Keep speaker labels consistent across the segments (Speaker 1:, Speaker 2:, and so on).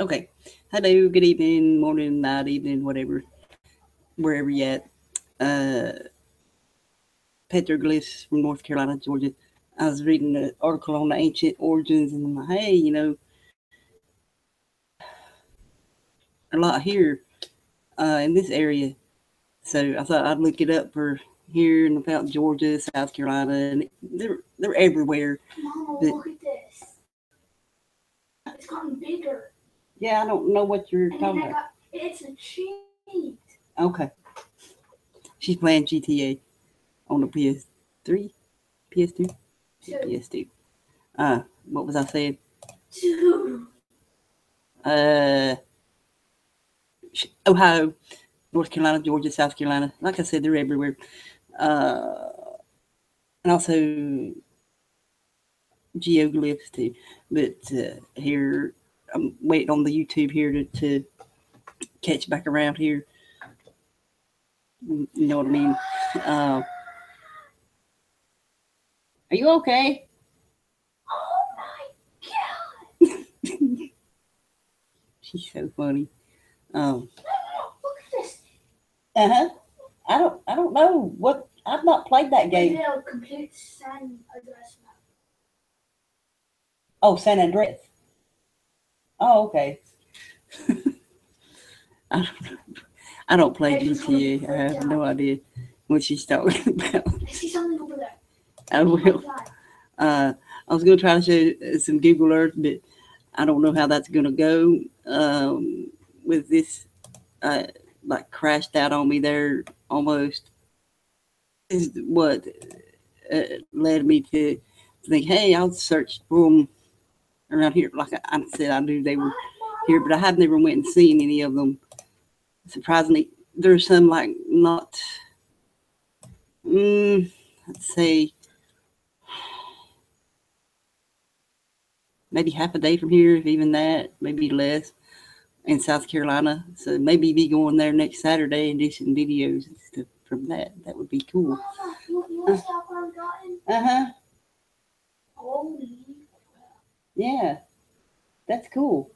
Speaker 1: Okay. Hello, good evening, morning, night, evening, whatever, wherever you at. Uh, Petroglyphs from North Carolina, Georgia. I was reading an article on the ancient origins, and I'm like, hey, a lot here in this area. So I thought I'd look it up for here and about Georgia, South Carolina, and they're everywhere.
Speaker 2: Mama,
Speaker 1: But,
Speaker 2: look at this.
Speaker 1: huh?
Speaker 2: It's gotten bigger.
Speaker 1: Yeah, I don't know what you're
Speaker 2: And
Speaker 1: talking
Speaker 2: then I
Speaker 1: about.
Speaker 2: got, it's a cheat.
Speaker 1: Okay. She's playing GTA on the PS3, PS2,
Speaker 2: Two.
Speaker 1: PS2. Uh, what was I saying?
Speaker 2: Two.
Speaker 1: Uh, Ohio, North Carolina, Georgia, South Carolina. Like I said, they're everywhere. Uh, and also geoglyphs too. But here, I'm waiting on the YouTube here to catch back around here. You know what I mean? Uh, are you okay?
Speaker 2: Oh my god.
Speaker 1: She's so funny.
Speaker 2: Look at this.
Speaker 1: Uh huh. I don't know what. I've not played that game.
Speaker 2: They'll complete San address map.
Speaker 1: Oh, San Andreas. Oh, okay. I don't, I don't play
Speaker 2: I just wanna
Speaker 1: GTA. I
Speaker 2: freak
Speaker 1: have no
Speaker 2: out.
Speaker 1: idea what she's talking about.
Speaker 2: I see something over there.
Speaker 1: I
Speaker 2: Oh my
Speaker 1: will.
Speaker 2: god.
Speaker 1: I was gonna try to show some Google Earth, but I don't know how that's gonna go with this. Uh, like crashed out on me there almost. Is what led me to think, hey, I'll search for them around here. Like I said, I knew they were here, but I have never went and seen any of them. Surprisingly, there's some like not. Let's say maybe half a day from here, if even that, maybe less, in South Carolina. So maybe be going there next Saturday and do some videos and stuff from that. That would be cool.
Speaker 2: Mama, you want to see how far I've gotten?
Speaker 1: Uh huh.
Speaker 2: Holy crap.
Speaker 1: Yeah, that's cool.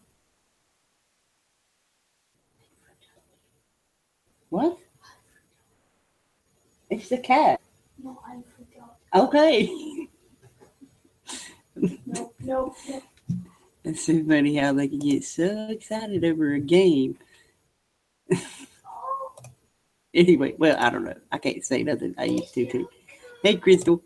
Speaker 1: What? It's the cat.
Speaker 2: No, I forgot.
Speaker 1: Okay.
Speaker 2: Nope, nope, nope.
Speaker 1: It's so funny how they can get so excited over a game. Anyway, well, I don't know. I can't say nothing. I used to too. Hey, Crystal.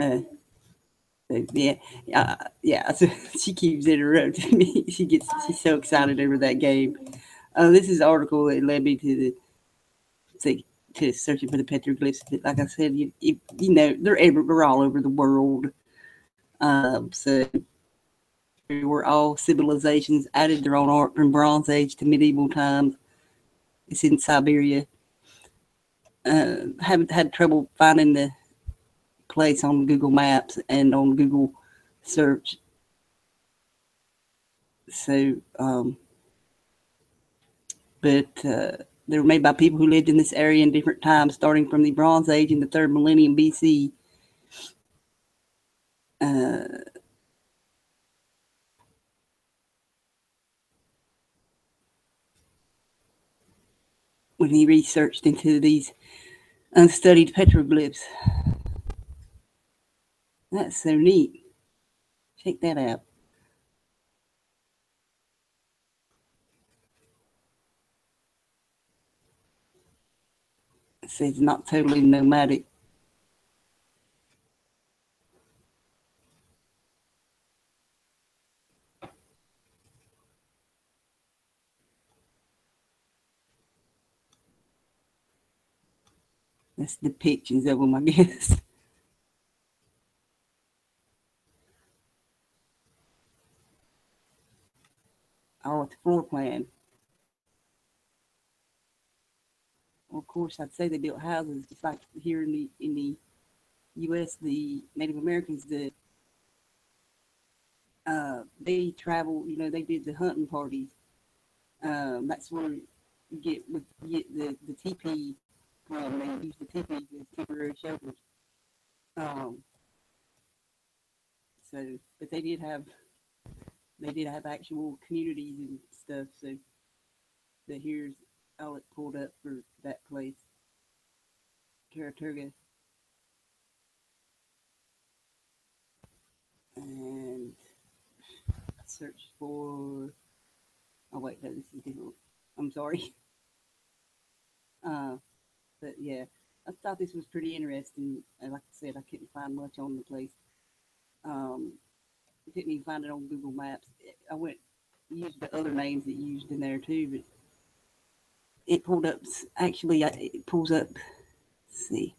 Speaker 1: Uh, yeah, yeah. So she keeps interrupting me. She's so excited over that game. This is an article that led me to, to searching for the petroglyphs. But like I said, they're all over the world. So they were all civilizations added their own art from Bronze Age to medieval times. It's in Siberia. Haven't had trouble finding the place on Google Maps and on Google search. So, but they were made by people who lived in this area in different times, starting from the Bronze Age in the third millennium BC. Uh, when he researched into these unstudied petroglyphs. That's so neat. Check that out. It says not totally nomadic. That's depictions of them, I guess. Oh, it's floor plan. Well, of course, I'd say they built houses just like here in the U.S. The Native Americans did. They travel. They did the hunting parties. That's where you get the teepee from. They use the teepees as temporary shelters. Um, so, but they did have actual communities and stuff. So, that here's all it pulled up for that place, Kara-Turug, and I searched for. Oh wait, no, this is different. I'm sorry. Uh, but yeah, I thought this was pretty interesting. And like I said, I couldn't find much on the place. Um, I couldn't even find it on Google Maps. I went used the other names that used in there too, but it pulled up. Actually, it pulls up. Let's see.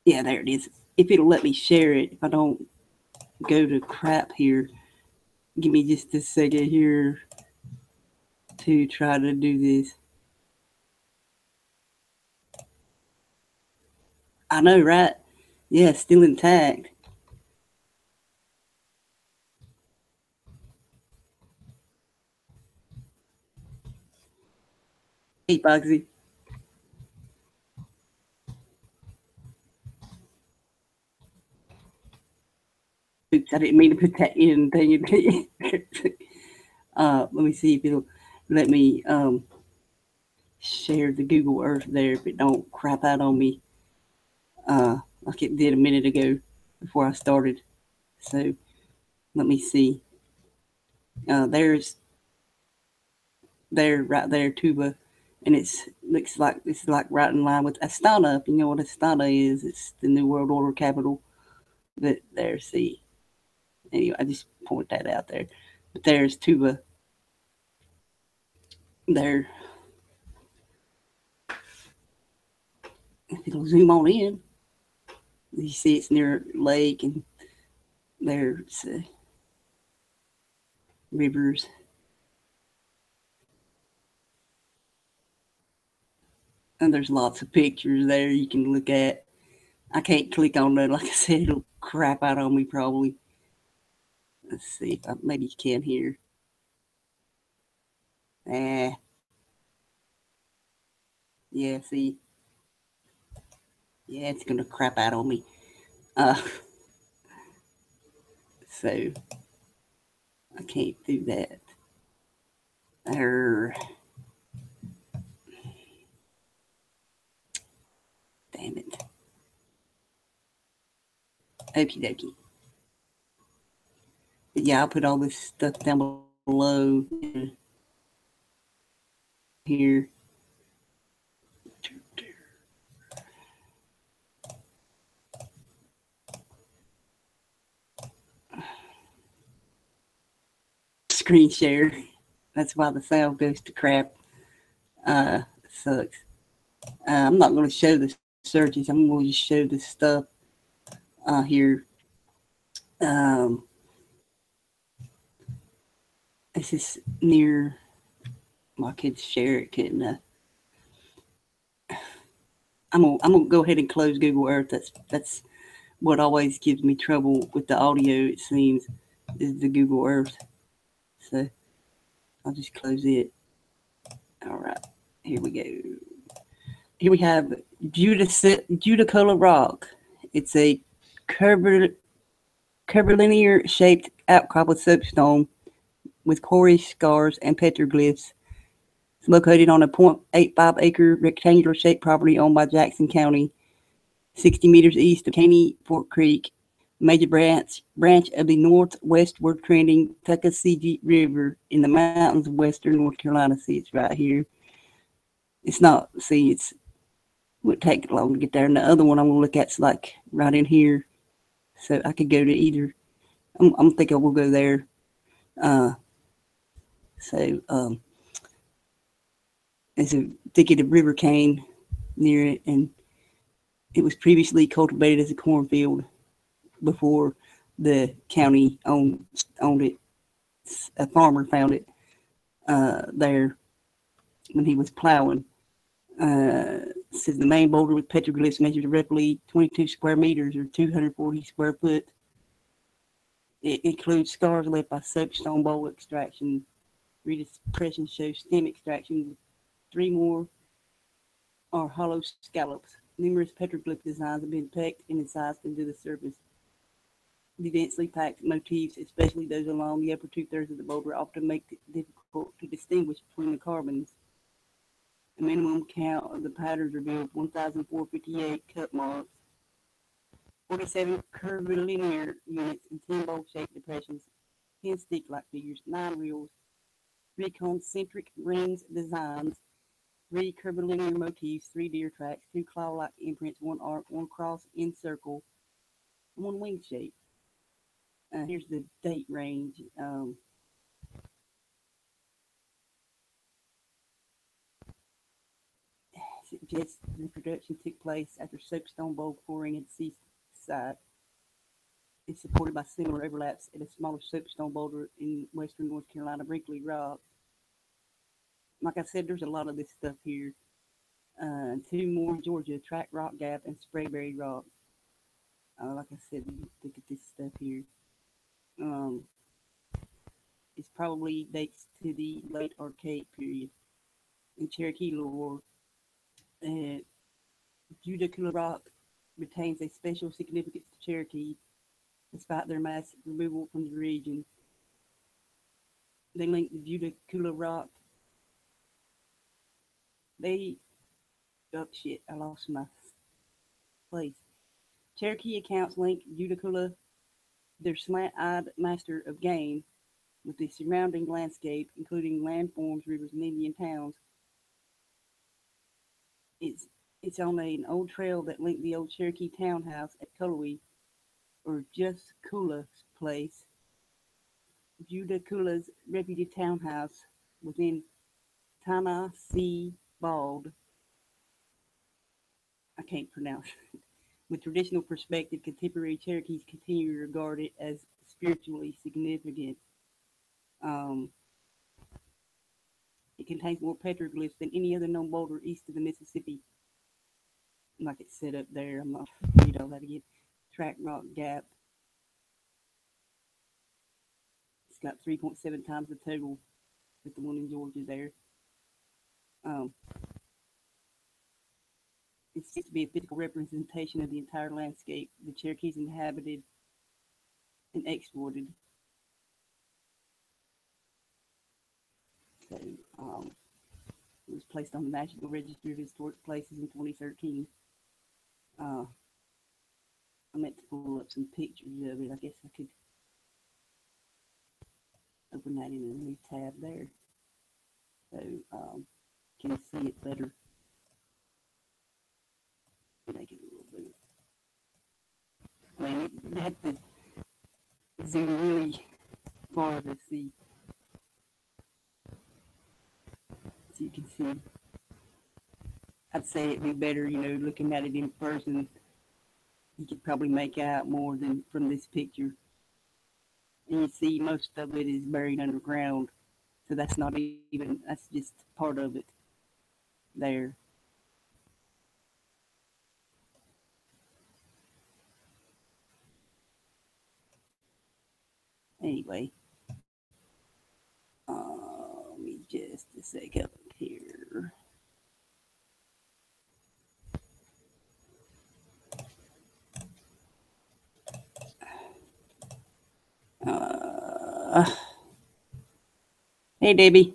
Speaker 1: Yeah, there it is. If it'll let me share it, if I don't go to crap here, give me just a second here to try to do this. I know, right? Yeah, still intact. Hey, Bugsy. Oops, I didn't mean to put that in thing. Let me see if it'll let me share the Google Earth there if it don't crap out on me. Like it did a minute ago before I started. So let me see. There's there right there Tuba, and it's looks like it's like right in line with Astana. If you know what Astana is, it's the New World Order capital. But there, see. Anyway, I just point that out there. But there's Tuba. There, if it'll zoom on in, you see it's near a lake, and there's rivers. And there's lots of pictures there you can look at. I can't click on that. Like I said, it'll crap out on me probably. Let's see if maybe you can hear. Ah, yeah, see. Yeah, it's going to crap out on me. Uh, so I can't do that. Damn it. Okie dokie. But yeah, I'll put all this stuff down below here. Screen share. That's why the sound goes to crap. Sucks. I'm not going to show the searches. I'm going to just show the stuff here. This is near. My kids share it. Couldn't. I'm gonna go ahead and close Google Earth. That's what always gives me trouble with the audio. It seems is the Google Earth. So I'll just close it. All right, here we go. Here we have Judaculla Rock. It's a curvilinear shaped outcrop of soapstone with quarry scars and petroglyphs. It's located on a 0.85 acre rectangular shaped property owned by Jackson County, 60 meters east of Caney Fork Creek, major branch of the northwestward trending Tuckasegee River in the mountains of western North Carolina. See, it's right here. It's not, see, it would take long to get there. And the other one I'm going to look at's like right in here. So I could go to either. I'm thinking we'll go there. There's a thicket of river cane near it, and it was previously cultivated as a cornfield before the county owned it. A farmer found it there when he was plowing. Says the main boulder with petroglyphs measured roughly 22 square meters or 240 square foot. It includes scars left by soapstone bowl extraction. Redispression shows stem extraction. 3 more are hollow scallops. Numerous petroglyph designs have been pecked and incised into the surface. The densely packed motifs, especially those along the upper two-thirds of the boulder, often make it difficult to distinguish between the carbons. A minimum count of the patterns revealed 1,458 cut marks, 47 curvilinear units, and 10 bowl-shaped depressions, 10 stick-like figures, 9 reels, 3 concentric rings designs, 3 curvilinear motifs, 3 deer tracks, 2 claw-like imprints, 1 arc, 1 cross in circle, 1 wing shape. Here's the date range. Suggests the production took place after soapstone bowl pouring had ceased site. It's supported by similar overlaps at a smaller soapstone boulder in western North Carolina, Brinkley Rock. Like I said, there's a lot of this stuff here. 2 more in Georgia, Track Rock Gap and Sprayberry Rock. Like I said, look at this stuff here. It probably dates to the late Archaic period. In Cherokee lore, Judaculla Rock retains a special significance to Cherokee, despite their mass removal from the region. They link the Judaculla Rock. Oh shit, I lost my place. Cherokee accounts link Judaculla, their slant-eyed master of game, with the surrounding landscape, including landforms, rivers, and Indian towns. It's on an old trail that linked the old Cherokee townhouse at Cullowhee, or just Kulla's place, Judaculla's reputed townhouse within Tennessee Bald. I can't pronounce it. With traditional perspective, contemporary Cherokees continue to regard it as spiritually significant. It contains more petroglyphs than any other known boulder east of the Mississippi. Like it's set up there. I'm not read all that again. Track Rock Gap. It's got 3.7 times the total with the one in Georgia there. It seems to be a physical representation of the entire landscape the Cherokees inhabited and exploited. So, it was placed on the National Register of Historic Places in 2013. I meant to pull up some pictures of it. I guess I could open that in a new tab there. So, can you see it better? Make it a little bit. I mean, you have to zoom really far to see. So you can see. I'd say it'd be better, looking at it in person. You could probably make out more than from this picture. And you see most of it is buried underground. So that's not even, that's just part of it there. Anyway, let me just a second here. Hey, Debbie.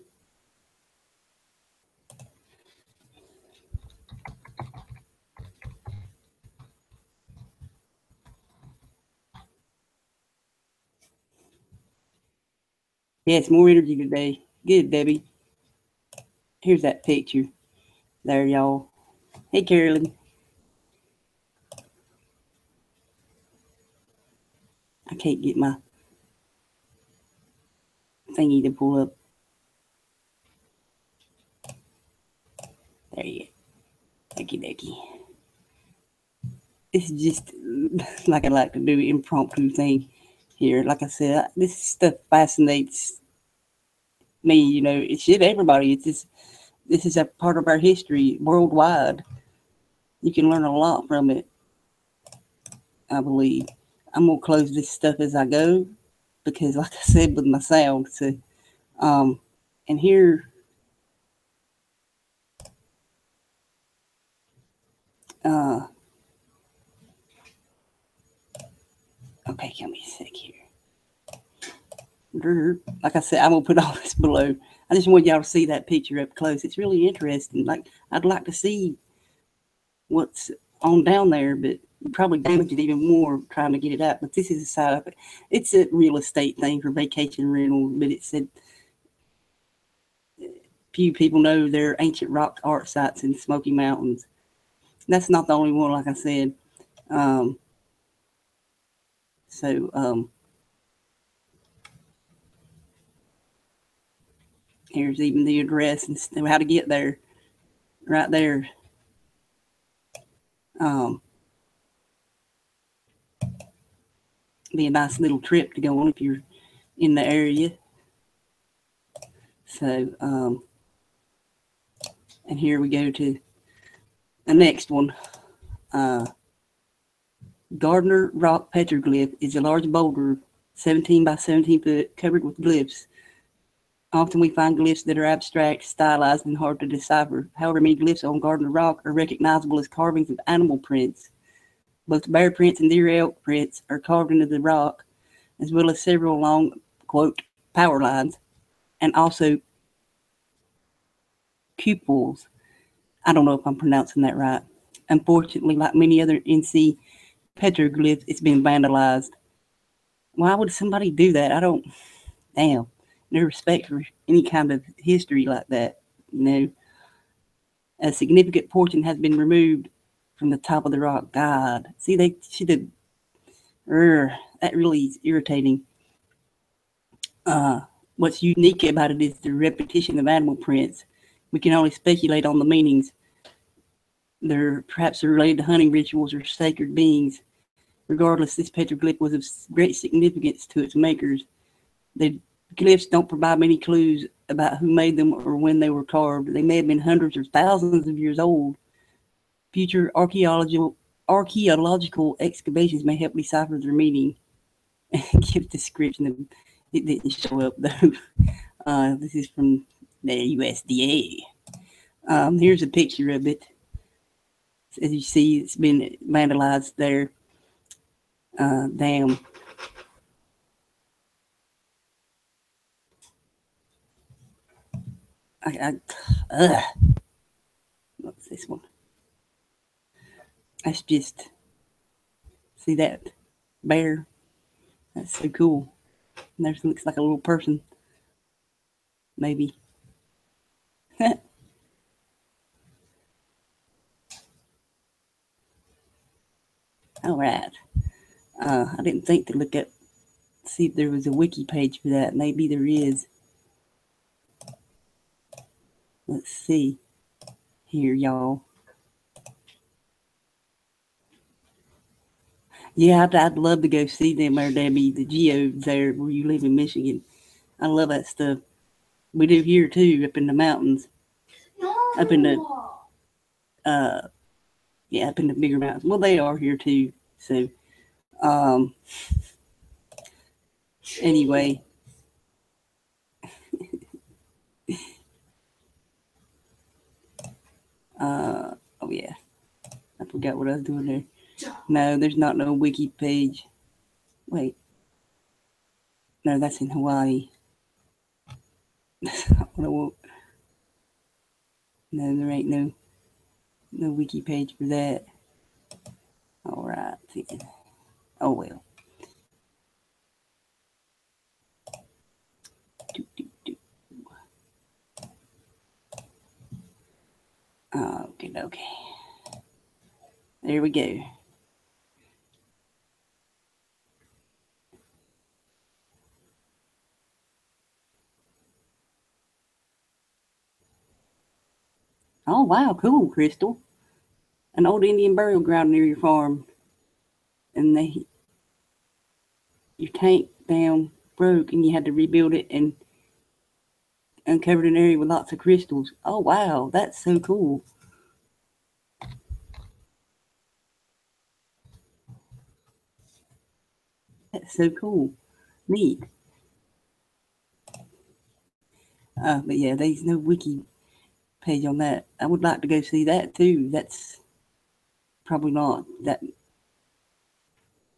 Speaker 1: Yes, more energy today. Good, Debbie. Here's that picture. There, y'all. Hey, Carolyn. I can't get my thingy to pull up. There you go. Thank you, Becky. This is just like I like to do, impromptu thing here. Like I said, this stuff fascinates me. It should everybody. It's just, this is a part of our history worldwide. You can learn a lot from it, I believe. I'm gonna close this stuff as I go because, like I said, with my sound. So, and here, Okay, give me a sec here. Like I said, I'm gonna put all this below. I just want y'all to see that picture up close. It's really interesting. Like, I'd like to see what's on down there, but you probably damage it even more trying to get it out. But this is a side of it. It's a real estate thing for vacation rentals, but it said few people know there are ancient rock art sites in the Smoky Mountains. That's not the only one, like I said. Here's even the address and how to get there. Right there. Be a nice little trip to go on if you're in the area. So, and here we go to the next one. Gardner Rock Petroglyph is a large boulder, 17 by 17 foot, covered with glyphs. Often we find glyphs that are abstract, stylized, and hard to decipher. However, many glyphs on Gardner Rock are recognizable as carvings of animal prints. Both bear prints and deer elk prints are carved into the rock, as well as several long, quote, power lines, and also cupels. I don't know if I'm pronouncing that right. Unfortunately, like many other NC petroglyphs, it's been vandalized. Why would somebody do that? Damn. No respect for any kind of history like that. You know, a significant portion has been removed from the top of the rock. God, see, they should have. That really is irritating. What's unique about it is the repetition of animal prints. We can only speculate on the meanings. They're perhaps related to hunting rituals or sacred beings. Regardless, this petroglyph was of great significance to its makers. The glyphs don't provide many clues about who made them or when they were carved. They may have been hundreds or thousands of years old. Future archaeological excavations may help decipher their meaning. Give a description of it. Didn't show up though. This is from the USDA. Here's a picture of it. As you see, it's been vandalized there. Damn. What's this one? That's just, see that bear? That's so cool. And there looks like a little person. Maybe. All right. I didn't think to look up, see if there was a wiki page for that. Maybe there is. Let's see here, y'all. Yeah, I'd love to go see them there, Debbie, the geodes there where you live in Michigan. I love that stuff. We do here too, up in the mountains. Up in the, up in the bigger mountains. Well, they are here too. So, anyway. Oh yeah, I forgot what I was doing there. No, there's not no wiki page. Wait, no, that's in Hawaii. That's not what I want. No, there ain't no wiki page for that. All right. Oh well. Okay. There we go. Oh wow, cool, Crystal. An old Indian burial ground near your farm. And your tank down broke and you had to rebuild it and uncovered an area with lots of crystals. Oh wow, that's so cool. That's so cool. Neat. But yeah, there's no wiki page on that. I would like to go see that too. That's probably not.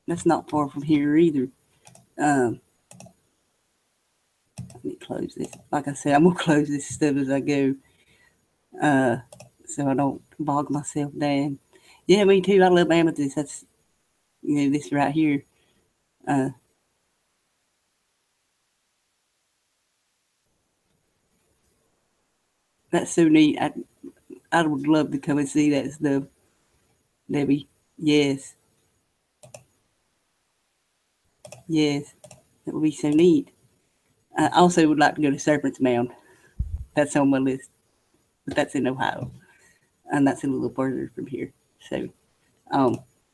Speaker 1: That's not far from here either. Let me close this. Like I said, I'm gonna close this stuff as I go, so I don't bog myself down. Yeah, me too. I love amethyst. That's this right here. That's so neat. I would love to come and see that stuff, Debbie. Yes, yes, that would be so neat. I also would like to go to Serpent's Mound. That's on my list, but that's in Ohio, and that's a little further from here. So,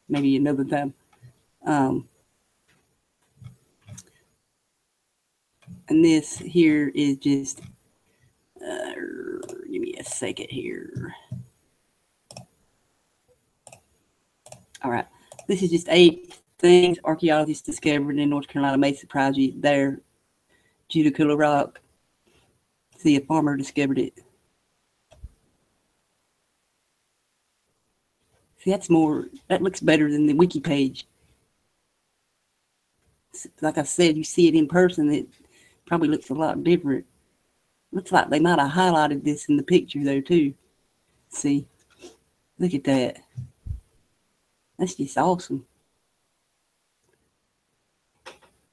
Speaker 1: maybe another time. And this here is just. Give me a second here. All right, this is just 8 things archaeologists discovered in North Carolina may surprise you. There, Judaculla Rock. See, a farmer discovered it. See, that looks better than the wiki page. Like I said, you see it in person, it probably looks a lot different. Looks like they might have highlighted this in the picture though too. See, look at that. That's just awesome.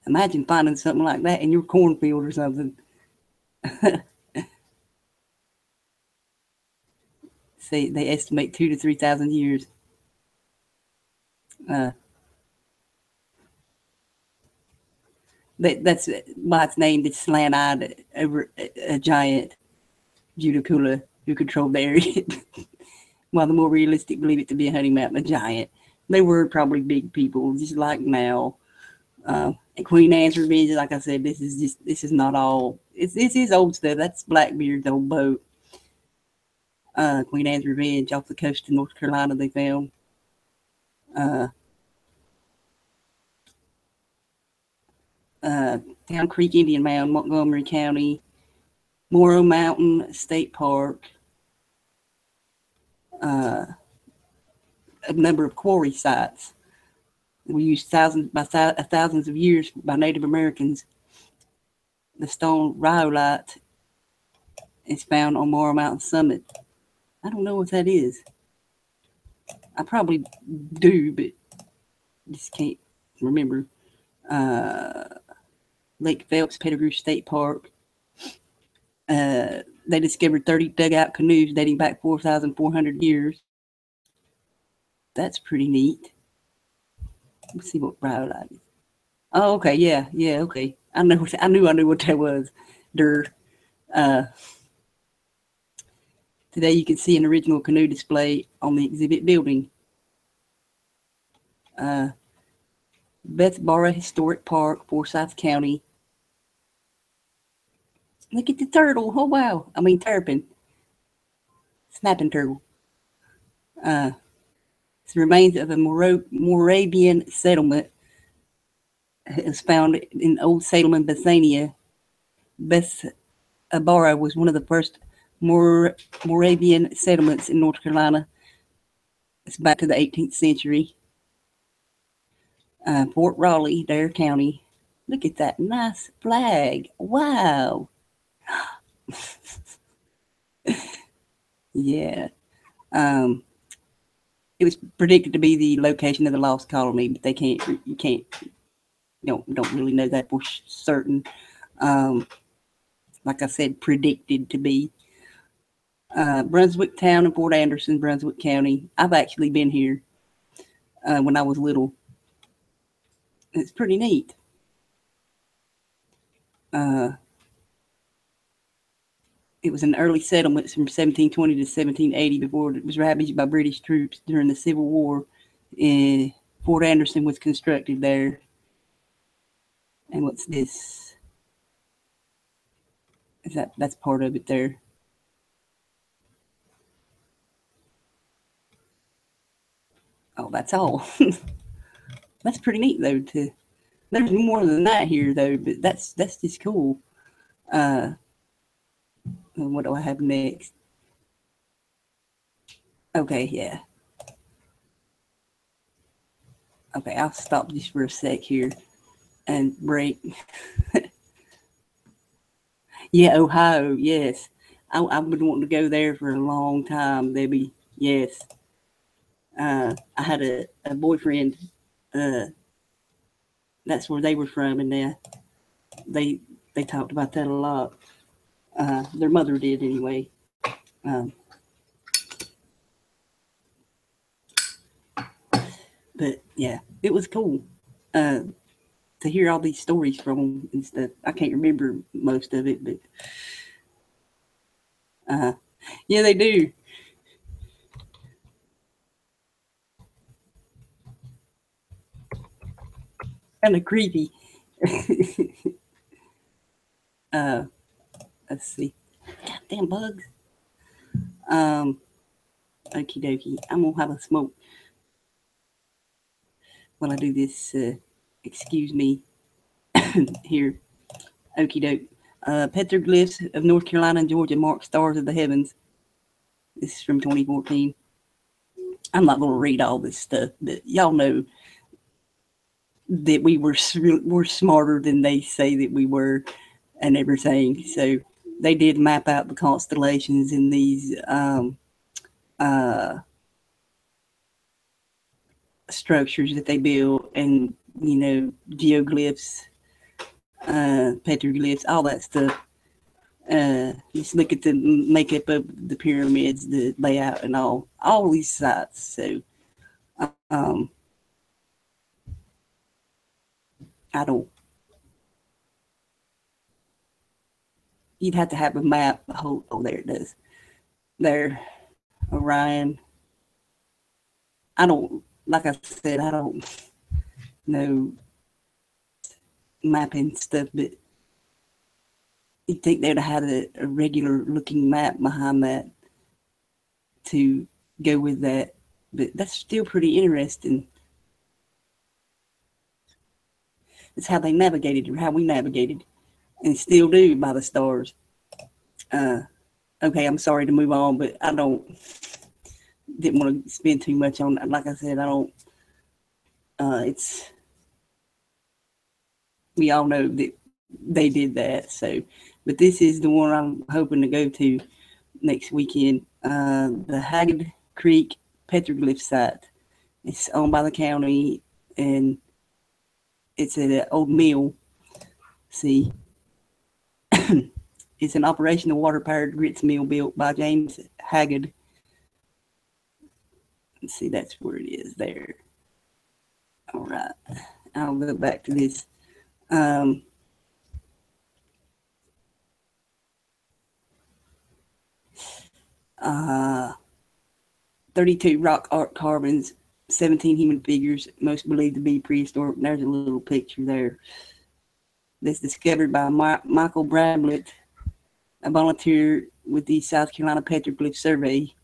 Speaker 1: Imagine finding something like that in your cornfield or something. See, they estimate 2,000 to 3,000 years. That's why it's named. It's slant-eyed over a giant Judaculla who controlled the area. While the more realistic believe it to be a hunting mountain, a giant. They were probably big people, just like now. And Queen Anne's Revenge, like I said, this is not all. This is old stuff. That's Blackbeard's old boat. Queen Anne's Revenge off the coast of North Carolina. They found. Town Creek Indian Mound, Montgomery County, Morrow Mountain State Park, a number of quarry sites. We used thousands of years by Native Americans. The stone rhyolite is found on Morrow Mountain summit. I don't know what that is. I probably do, but just can't remember. Lake Phelps, Petroglyph State Park. They discovered 30 dugout canoes dating back 4,400 years. That's pretty neat. Let's see what rhyolite is. Oh, okay, yeah, okay. I knew what that was. Today you can see an original canoe display on the exhibit building. Bethbara Historic Park, Forsyth County. Look at the turtle. Oh, wow. I mean, terrapin. Snapping turtle. It's the remains of a Moravian settlement. It was found in Old Salem and Bethania. Bethbara was one of the first Moravian settlements in North Carolina. It's back to the 18th century. Fort Raleigh, Dare County. Look at that nice flag. Wow. Yeah. It was predicted to be the location of the lost colony, but you don't really know that for certain. Like I said, predicted to be. Brunswick Town and Fort Anderson, Brunswick County. I've actually been here when I was little. It's pretty neat. It was an early settlement from 1720 to 1780 before it was ravaged by British troops during the Civil War. Fort Anderson was constructed there. And what's this? That's part of it there. Oh, that's all. That's pretty neat though. There's more than that here though, but that's just cool. What do I have next? Okay, yeah. Okay, I'll stop just for a sec here and break. Yeah, Ohio, yes. I've been wanting to go there for a long time, Debbie. Yes. I had a boyfriend. That's where they were from, and they talked about that a lot. Their mother did anyway. But yeah, it was cool to hear all these stories from them and stuff. I can't remember most of it, but yeah, they do. Kind of creepy. Let's see. Goddamn bugs. Okie dokie. I'm gonna have a smoke while I do this. Excuse me. Here. Okie doke. Petroglyphs of North Carolina and Georgia mark stars of the heavens. This is from 2014. I'm not going to read all this stuff, but y'all know that we're smarter than they say that we were and everything. So they did map out the constellations in these structures that they built, and geoglyphs, petroglyphs, all that stuff. Just look at the makeup of the pyramids, the layout, and all these sites. So I don't. You'd have to have a map. Oh, there it does. There, Orion. I don't. Like I said, I don't know mapping stuff, but you'd think they'd have had a regular looking map behind that to go with that. But that's still pretty interesting. It's how they navigated, or how we navigated, and still do by the stars. Okay, I'm sorry to move on, but I didn't want to spend too much on that. Like I said, I don't. We all know that they did that. So, but this is the one I'm hoping to go to next weekend. The Hagood Creek Petroglyph site. It's owned by the county, and it's at an old mill. See, it's an operational water-powered grits mill built by James Hagood. Let's see, that's where it is there. All right, I'll go back to this. 32 rock art carvings, 17 human figures, most believed to be prehistoric. There's a little picture there. That's discovered by Michael Bradley, a volunteer with the South Carolina Petroglyph Survey,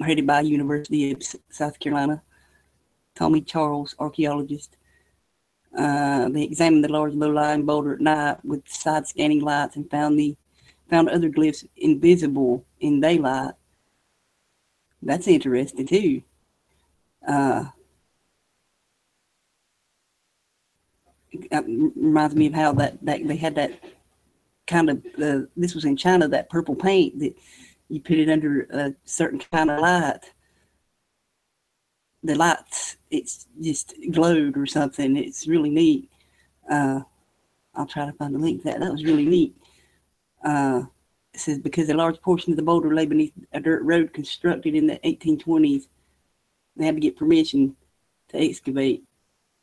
Speaker 1: headed by University of South Carolina. Tommy Charles, archaeologist. They examined the large low-lying boulder at night with side-scanning lights and found other glyphs invisible in daylight. That's interesting too. It reminds me of how that they had that kind of this was in China, that purple paint that you put it under a certain kind of light. The lights, it's just glowed or something. It's really neat. I'll try to find the link to that. That was really neat. It says because a large portion of the boulder lay beneath a dirt road constructed in the 1820s, they had to get permission to excavate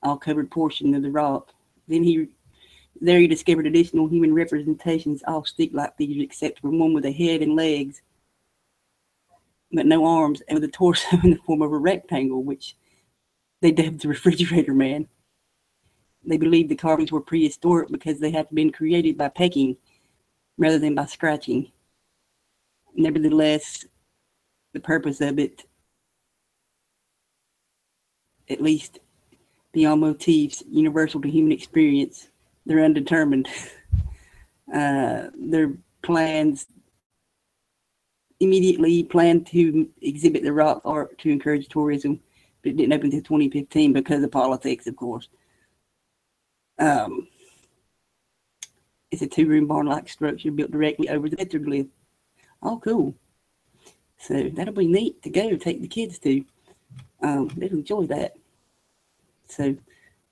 Speaker 1: all covered portion of the rock. Then he discovered additional human representations, all stick-like figures except for one with a head and legs, but no arms, and with a torso in the form of a rectangle, which they dubbed the refrigerator man. They believed the carvings were prehistoric because they had been created by pecking rather than by scratching. Nevertheless, the purpose of it, at least beyond motifs universal to human experience, they're undetermined. Their plans immediately planned to exhibit the rock art to encourage tourism, it didn't open until 2015 because of politics, of course. It's a 2-room barn-like structure built directly over the Petroglyph. Oh, cool. So that'll be neat to go take the kids to. They'll enjoy that. So,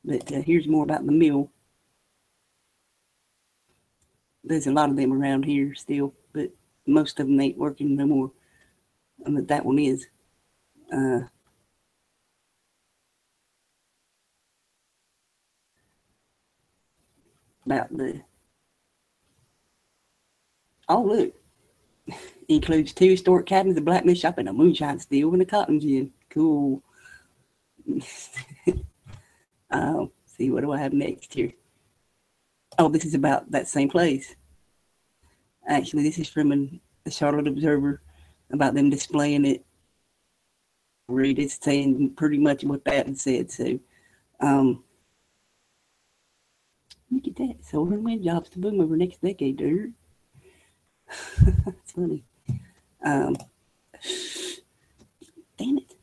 Speaker 1: but here's more about the mill. There's a lot of them around here still, but most of them ain't working no more. But that one is. About the. Oh, look. Includes 2 historic cabins, a blacksmith shop, and a moonshine still, and a cotton gin. Cool. See, what do I have next here? Oh, this is about that same place. Actually, this is from the Charlotte Observer about them displaying it. Read it, saying pretty much what that said. So, look at that. Solar and wind jobs to boom over next decade, dude. That's funny. Damn it.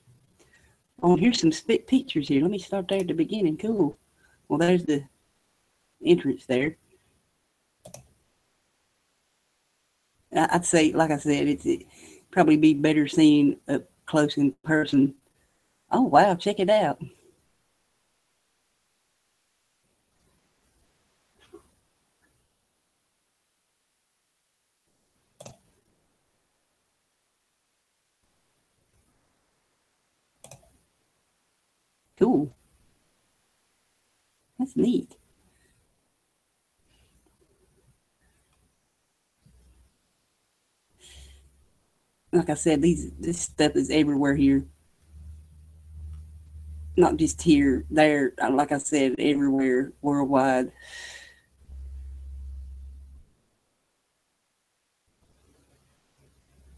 Speaker 1: Oh, here's some spit pictures here. Let me start there at the beginning. Cool. Well, there's the entrance there. I'd say, like I said, it probably be better seen up close in person. Oh, wow. Check it out. Cool. That's neat. Like I said, this stuff is everywhere here. Not just here, there. Like I said, everywhere, worldwide.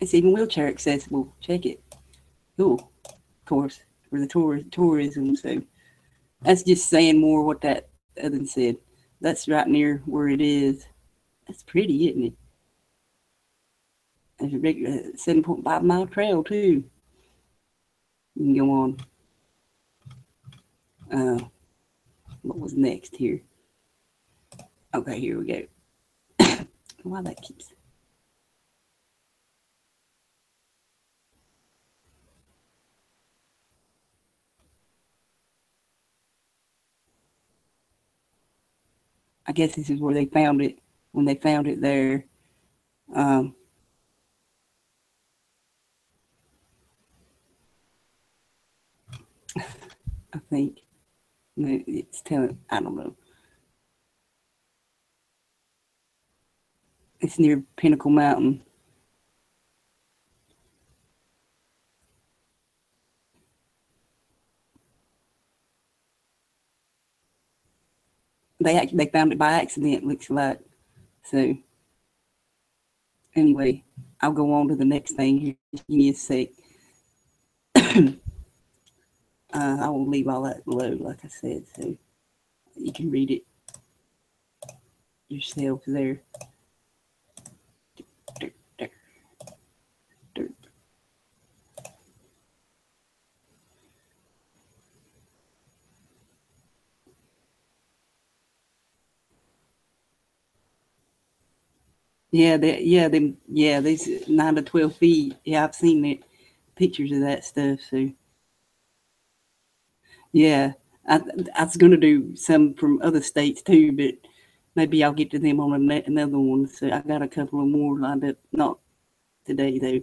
Speaker 1: It's even wheelchair accessible. Check it. Cool. Of course, for the tourism. So that's just saying more what that other said. That's right near where it is. That's pretty, isn't it? There's a big 7.5-mile trail too. You can go on. What was next here? Okay, here we go. Why that keeps. I guess this is where they found it when they found it there. I think it's telling. I don't know. It's near Pinnacle Mountain. They found it by accident. Looks like. So anyway, I'll go on to the next thing here. Just give me a sec. I will leave all that below, like I said, so you can read it yourself there. Yeah, these 9 to 12 feet. Yeah, I've seen it, pictures of that stuff. So yeah, I was gonna do some from other states too, but maybe I'll get to them on another one. So I got a couple of more lined up. Not today though.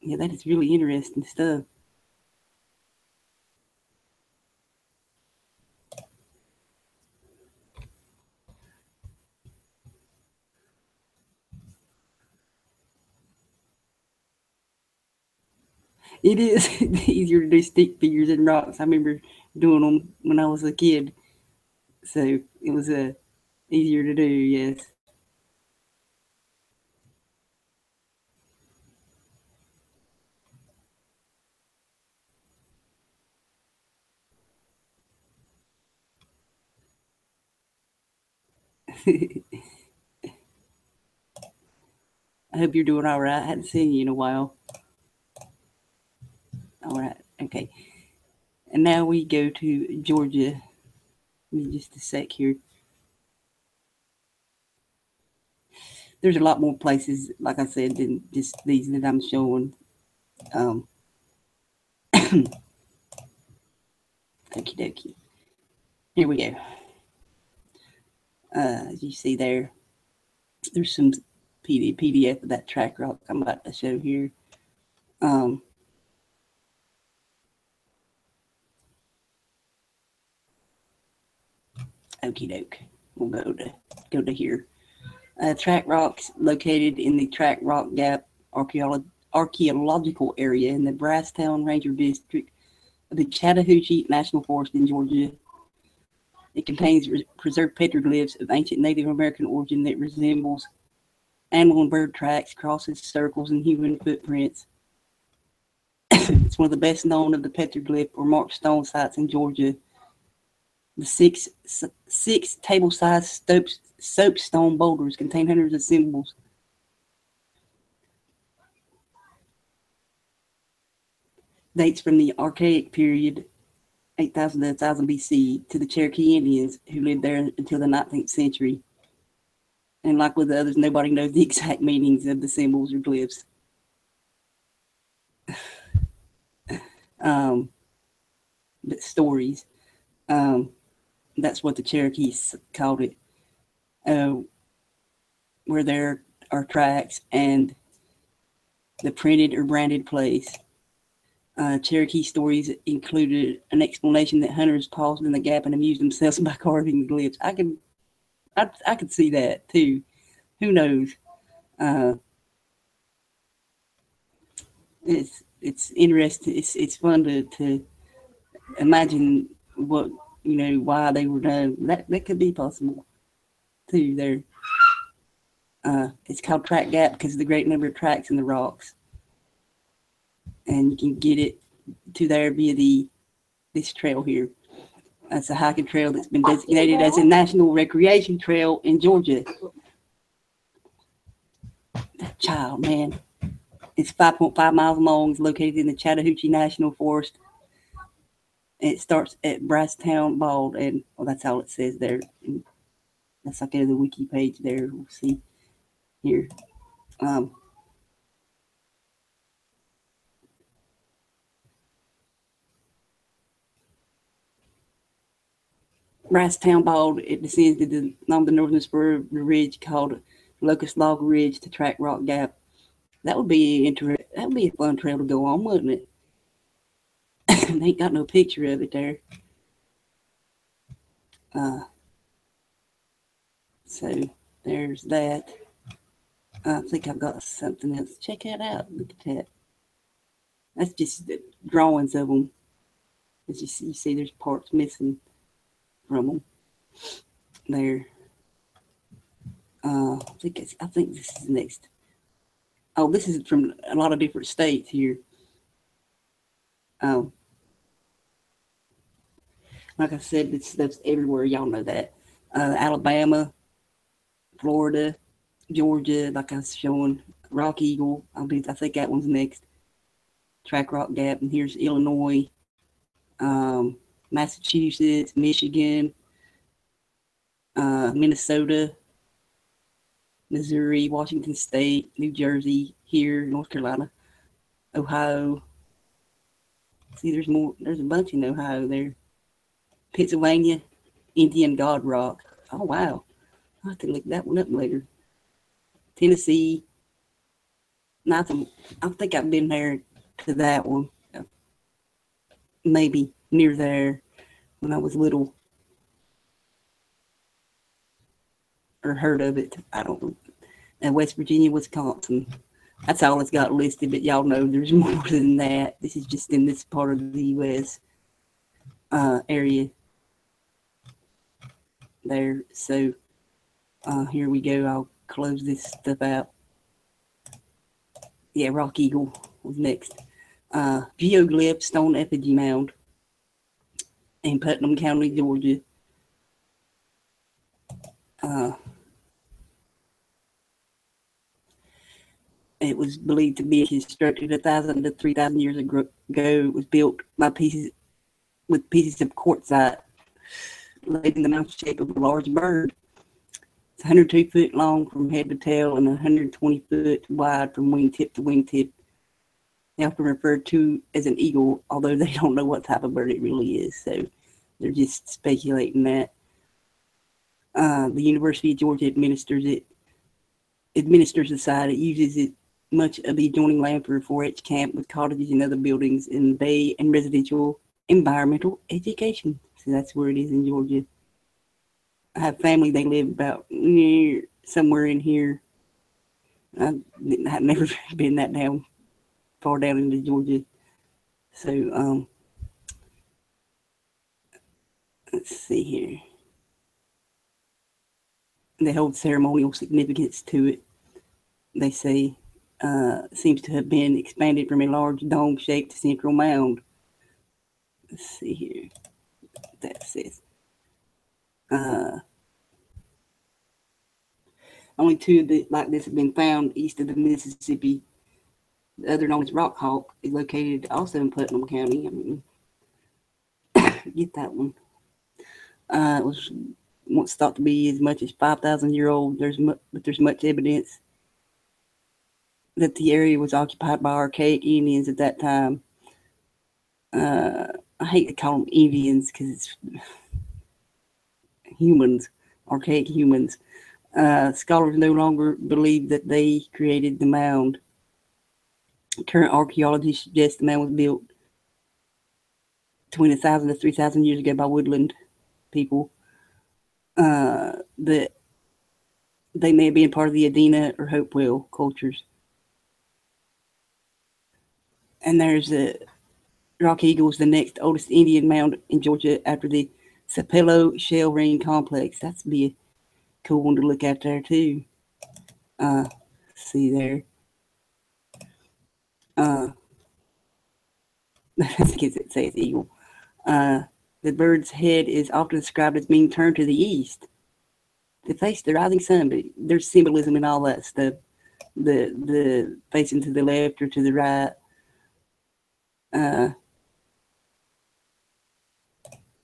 Speaker 1: Yeah, that is really interesting stuff. It is easier to do stick figures than rocks. I remember doing them when I was a kid, so it was easier to do. Yes. I hope you're doing all right. I hadn't seen you in a while. Okay. And now we go to Georgia. Give me just a sec here. There's a lot more places, like I said, than just these that I'm showing. Okie dokie. Here we go. As you see there, there's some PDF of that track rock I'm about to show here. Okie doke. We'll go to here. Track rocks located in the Track Rock Gap Archaeological area in the Brasstown Ranger District of the Chattahoochee National Forest in Georgia. It contains preserved petroglyphs of ancient Native American origin that resembles animal and bird tracks, crosses, circles, and human footprints. It's one of the best known of the petroglyph or marked stone sites in Georgia. The six table-sized soapstone boulders contain hundreds of symbols. Dates from the Archaic period, 8,000 to 1,000 BC, to the Cherokee Indians who lived there until the 19th century. And like with the others, nobody knows the exact meanings of the symbols or glyphs. But stories. That's what the Cherokees called it. Where there are tracks and the printed or branded place. Cherokee stories included an explanation that hunters paused in the gap and amused themselves by carving the glyphs. I could see that too. Who knows? It's interesting. It's fun to imagine what why they were done. That could be possible too. There. It's called Track Gap because of the great number of tracks in the rocks. And you can get it to there via this trail here. That's a hiking trail that's been designated as a national recreation trail in Georgia. That child, man. It's 5.5 miles long. It's located in the Chattahoochee National Forest. It starts at Brasstown Bald, and that's all it says there. And that's like the wiki page there. We'll see here. Brasstown Bald, it descends along the northern spur of the ridge called Locust Log Ridge to Track Rock Gap. That would be a fun trail to go on, wouldn't it? They ain't got no picture of it there. So there's that. I think I've got something else. Check that out. Look at that. That's just the drawings of them. As you see there's parts missing from them there. I think this is next. Oh, this is from a lot of different states here. Like I said, that's everywhere. Y'all know that. Alabama, Florida, Georgia, like I was showing, Rock Eagle. I think that one's next. Track Rock Gap, and here's Illinois, Massachusetts, Michigan, Minnesota, Missouri, Washington State, New Jersey, here, North Carolina, Ohio. See, there's more. There's a bunch in Ohio there. Pennsylvania, Indian God Rock. Oh, wow. I'll have to look that one up later. Tennessee. Nothing. I think I've been there to that one. Maybe near there when I was little. Or heard of it. I don't know. And West Virginia, Wisconsin. That's all it's got listed, but y'all know there's more than that. This is just in this part of the U.S. Area there. So here we go. I'll close this stuff out. Yeah, Rock Eagle was next. Geoglyph Stone Effigy Mound in Putnam County, Georgia. It was believed to be constructed 1,000 to 3,000 years ago. It was built by pieces of quartzite laid in the mouth shape of a large bird. It's 102 foot long from head to tail and 120 foot wide from wingtip to wingtip. They often referred to as an eagle, although they don't know what type of bird it really is, so they're just speculating that. The University of Georgia administers the site. It uses it much of the adjoining land for a 4-H camp with cottages and other buildings in bay and residential environmental education. So that's where it is in Georgia. I have family, they live about near somewhere in here. I've never been that far down into Georgia. So let's see here. They hold ceremonial significance to it. They say seems to have been expanded from a large dome-shaped central mound. Let's see here. That says only two like this have been found east of the Mississippi. The other, known as Rock Hawk, is located also in Putnam County. I mean, get that one. It was once thought to be as much as 5,000 year old. But there's much evidence that the area was occupied by archaic Indians at that time. I hate to call them Indians because it's humans, archaic humans. Scholars no longer believe that they created the mound. Current archaeology suggests the mound was built between 1,000 to 3,000 years ago by woodland people. That they may have been part of the Adena or Hopewell cultures. And there's Rock Eagle is the next oldest Indian mound in Georgia after the Sapelo Shell Ring Complex. That's be a cool one to look at there too. See there. I guess it says eagle. The bird's head is often described as being turned to the east to face the rising sun, but there's symbolism in all that stuff. The facing to the left or to the right.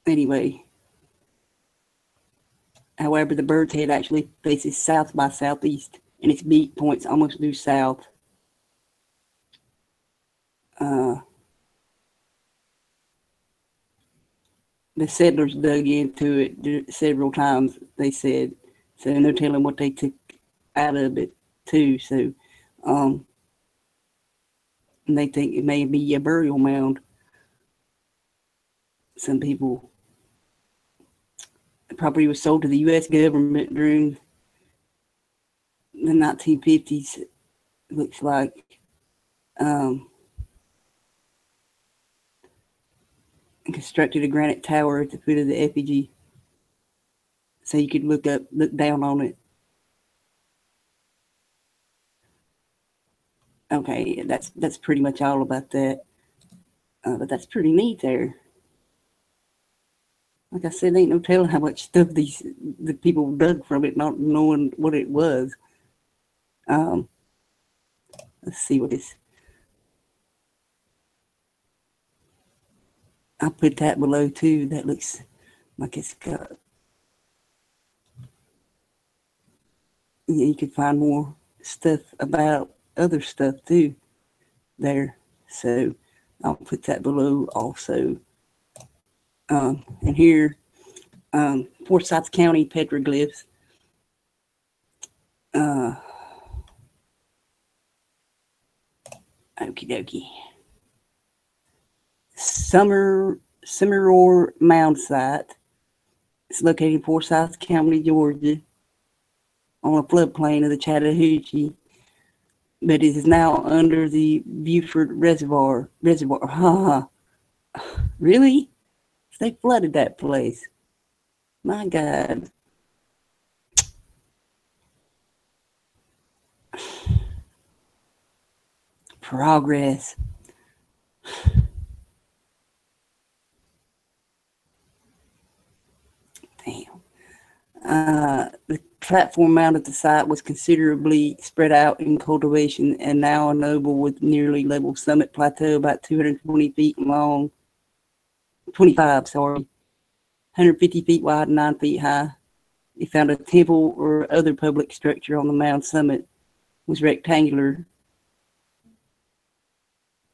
Speaker 1: Anyway, however, the bird's head actually faces south by southeast, and its beak points almost due south. The settlers dug into it several times, they said. So, and they're telling what they took out of it, too. So, and they think it may be a burial mound. Some people. The property was sold to the U.S. government during the 1950s, it looks like. And constructed a granite tower at the foot of the effigy so you could look down on it. Okay, that's pretty much all about that. But that's pretty neat there. Like I said, ain't no telling how much stuff the people dug from it, not knowing what it was. Let's see what this. I'll put that below too. That looks like it's got. Yeah, you could find more stuff about other stuff too there. So I'll put that below also. And here, Forsyth County Petroglyphs. Okie dokie. Summerore Mound site. It's located in Forsyth County, Georgia, on a floodplain of the Chattahoochee, but it is now under the Buford Reservoir. Really? They flooded that place. My God. Progress. Damn. The platform mound at the site was considerably spread out in cultivation and now an oval with nearly level summit plateau about 220 feet long, 25, 150 feet wide and 9 feet high. They found a temple or other public structure on the mound summit. It was rectangular.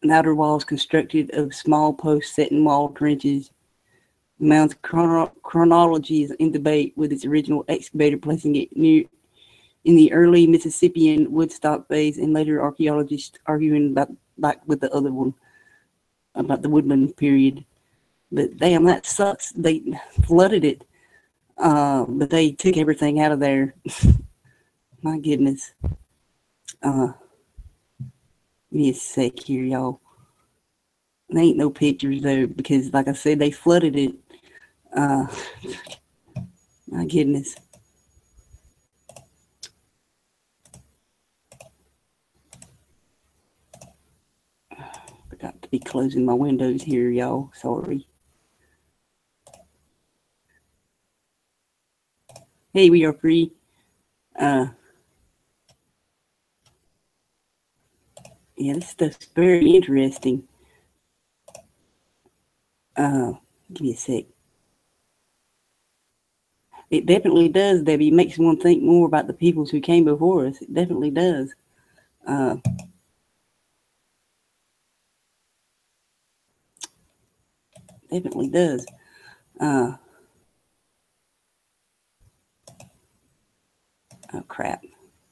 Speaker 1: And outer walls constructed of small posts set in wall trenches. The mound's chronology is in debate, with its original excavator placing it near in the early Mississippian Woodstock phase, and later archaeologists arguing about like with the other one about the woodland period. But damn, that sucks. They flooded it, but they took everything out of there. My goodness. Give me a sec here, y'all. There ain't no pictures though, because like I said, they flooded it. My goodness. Forgot to be closing my windows here, y'all. Sorry. Hey, we are free. Yeah, this stuff's very interesting. Give me a sec. It definitely does, Debbie. It makes one think more about the peoples who came before us. It definitely does. Definitely does. Oh, crap.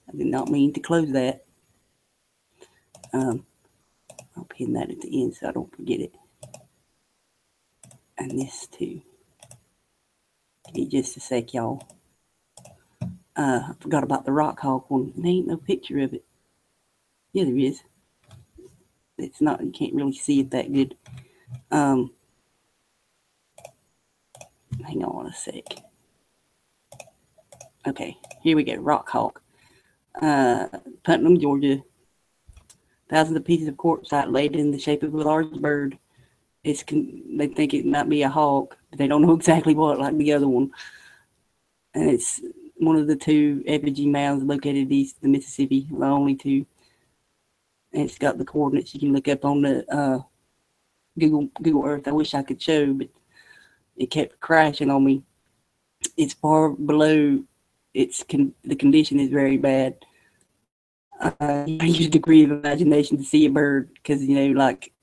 Speaker 1: I did not mean to close that. I'll pin that at the end so I don't forget it. And this too. Give me just a sec, y'all. I forgot about the rock hawk one. There ain't no picture of it. Yeah, there is. It's not, you can't really see it that good. Hang on a sec. Okay, here we go. Rock hawk. Putnam, Georgia. Thousands of pieces of quartzite laid in the shape of a large bird. They think it might be a hawk, but they don't know exactly what, like the other one. And it's one of the two effigy mounds located east of the Mississippi, the only two. And it's got the coordinates you can look up on the Google Earth. I wish I could show, but it kept crashing on me. It's far below. The condition is very bad. You use a degree of imagination to see a bird because like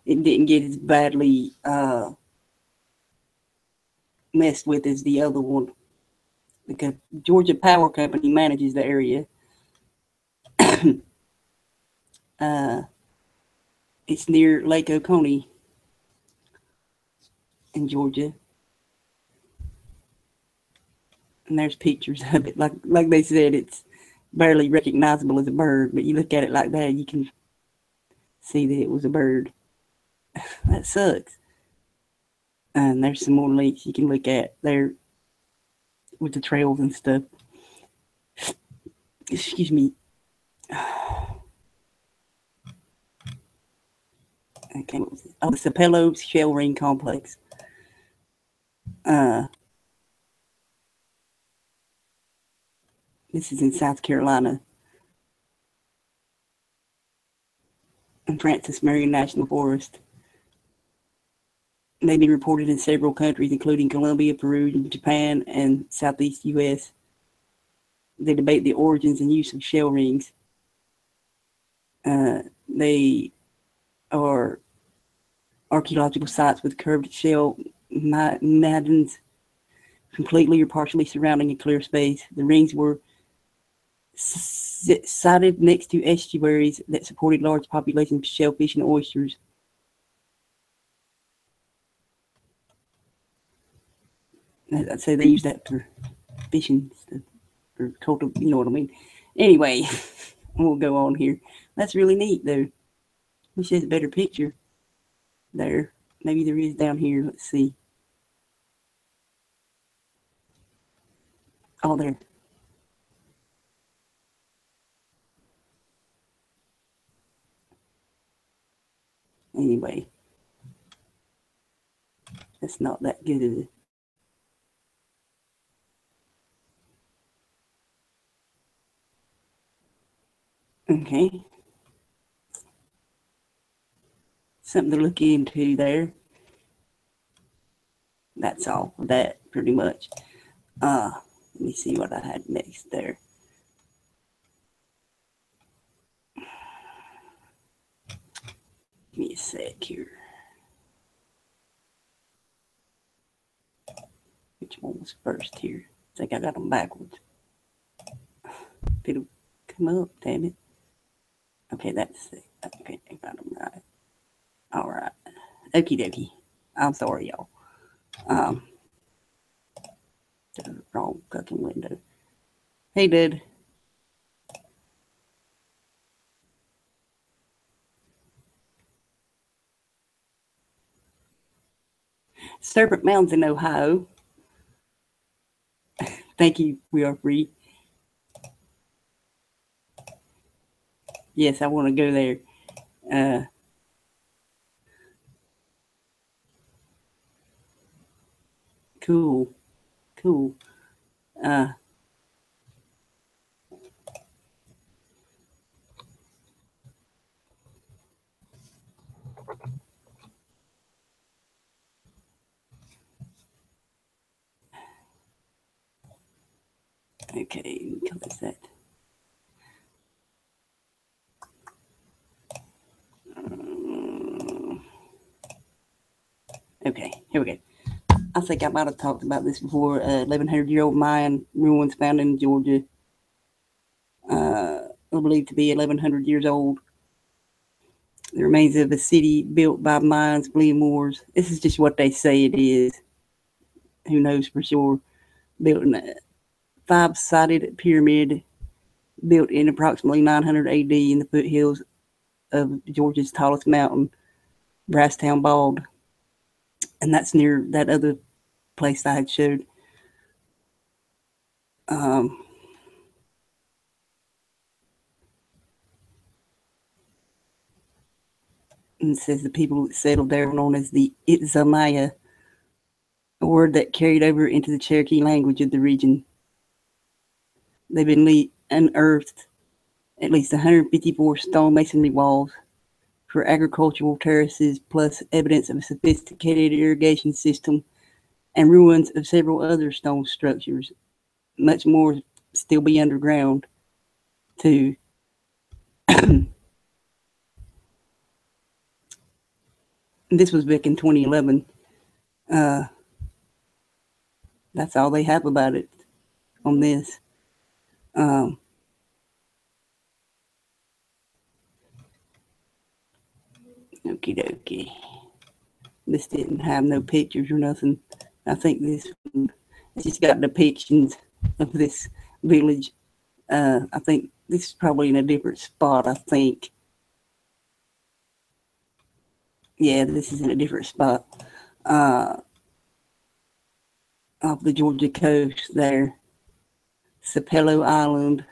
Speaker 1: it didn't get as badly messed with as the other one. Because Georgia Power Company manages the area. It's near Lake Oconee in Georgia. And there's pictures of it. Like they said, it's barely recognizable as a bird, but you look at it like that, you can see that it was a bird. That sucks. And there's some more links you can look at there with the trails and stuff. Excuse me. Okay, what was it? Oh, the Sapelo Shell Ring Complex. This is in South Carolina. In Francis Marion National Forest. They've been reported in several countries, including Colombia, Peru, Japan, and Southeast U.S. They debate the origins and use of shell rings. They are archaeological sites with curved shell mounds completely or partially surrounding a clear space. The rings were sited next to estuaries that supported large populations of shellfish and oysters. I'd say they use that for fishing stuff, or cultivate, you know what I mean. Anyway, we'll go on here. That's really neat, though. Wish there's a better picture there. Maybe there is down here. Let's see. Oh, there. Anyway, that's not that good of it. Okay. Something to look into there. That's all for that, pretty much. Let me see what I had next there. Give me a sec here. Which one was first here? I think I got them backwards. It'll come up, damn it. Okay, that's it. Okay, I got them right. All right. Okie dokie. I'm sorry, y'all. The wrong fucking window. Hey, dude. Serpent Mounds in Ohio. Thank you. We are free. Yes, I want to go there. Cool. Cool. Okay, close that. Okay, here we go. I think I might have talked about this before. 1,100-year-old Mayan ruins found in Georgia. Believed to be 1,100 years old. The remains of a city built by Mayans, Moors. This is just what they say it is. Who knows for sure? Built in a 5-sided pyramid built in approximately 900 AD in the foothills of Georgia's tallest mountain, Brasstown Bald. And that's near that other place I had showed. And it says the people that settled there were known as the Itzamaya, a word that carried over into the Cherokee language of the region. They've been unearthed at least 154 stone masonry walls for agricultural terraces, plus evidence of a sophisticated irrigation system and ruins of several other stone structures. Much more still be underground, too. This was back in 2011. That's all they have about it on this. Okie dokie. This didn't have no pictures or nothing. I think this one, it's just got depictions of this village. I think this is probably in a different spot, I think. Yeah, this is in a different spot. Off the Georgia coast there. Sapelo Island,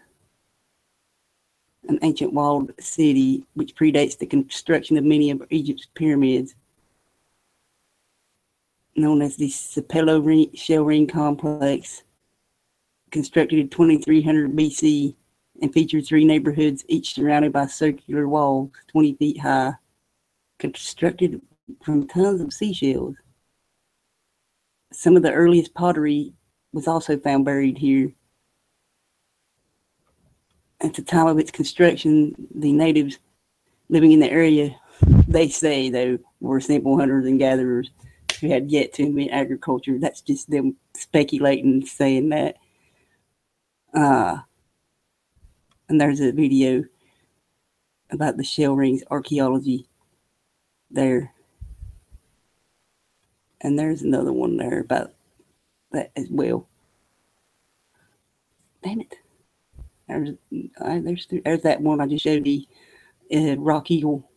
Speaker 1: an ancient walled city which predates the construction of many of Egypt's pyramids. Known as the Sapelo Shell Ring Complex, constructed in 2300 BC and featured 3 neighborhoods, each surrounded by circular walls 20 feet high, constructed from tons of seashells. Some of the earliest pottery was also found buried here. At the time of its construction, the natives living in the area, they say, though, were simple hunters and gatherers who had yet to invent agriculture. That's just them speculating, saying that. And there's a video about the shell rings archaeology there. And there's another one there about that as well. Damn it. There's that one I just showed you, Rock Eagle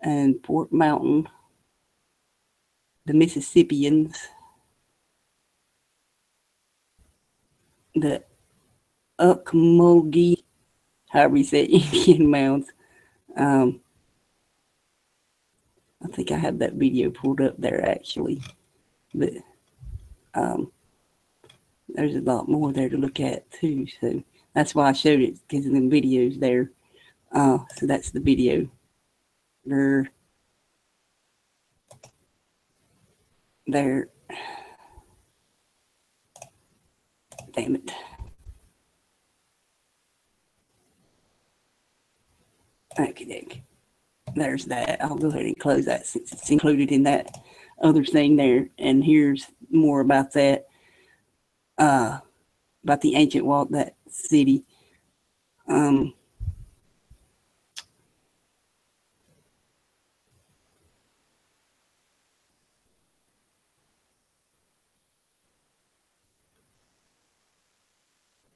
Speaker 1: and Fort Mountain, the Mississippians, the Ocmulgee, however you say it, Indian mounds. I think I have that video pulled up there actually, but there's a lot more there to look at too. So That's why I showed it, because of the videos there. So that's the video. There. Damn it. Okay. There's that. I'll go ahead and close that since it's included in that other thing there. And here's more about that, about the ancient wall, that city.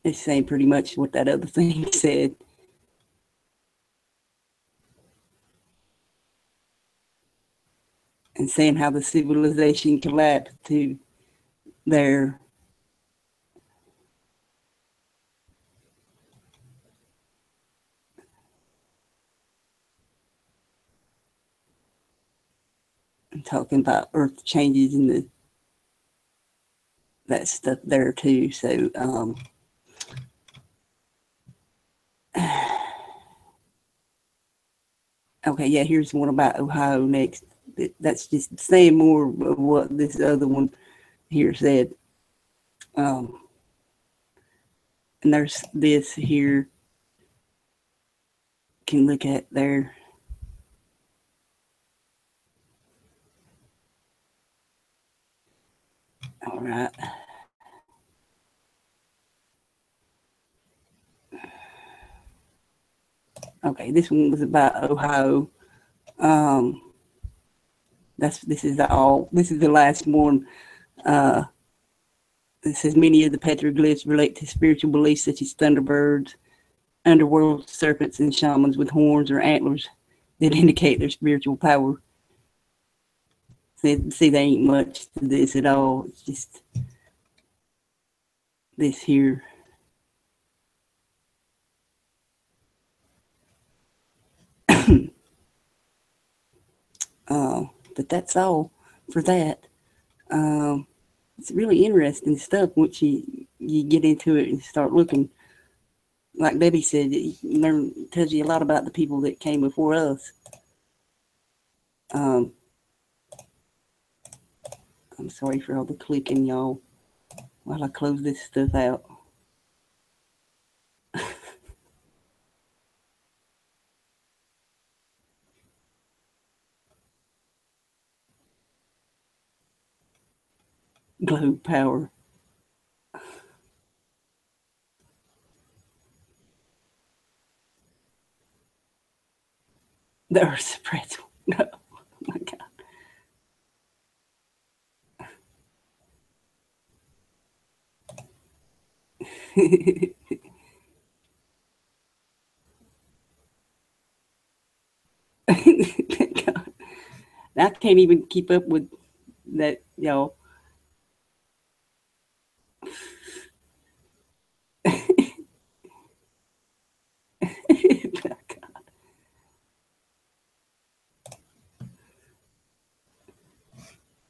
Speaker 1: It's saying pretty much what that other thing said. And saying how the civilization collapsed to their talking about earth changes and that stuff there too. So okay, yeah, here's one about Ohio next. That's just saying more of what this other one here said. And there's this here. Can look at there. All right. Okay, this one was about Ohio. This is the last one. It says many of the petroglyphs relate to spiritual beliefs such as thunderbirds, underworld serpents, and shamans with horns or antlers that indicate their spiritual power. See, there ain't much to this at all. It's just this here. But that's all for that. It's really interesting stuff once you get into it and start looking. Like Debbie said, it tells you a lot about the people that came before us. I'm sorry for all the clicking, y'all, while I close this stuff out. Globe power. The Earth's a pretzel. No, oh my God. God. I can't even keep up with that, y'all.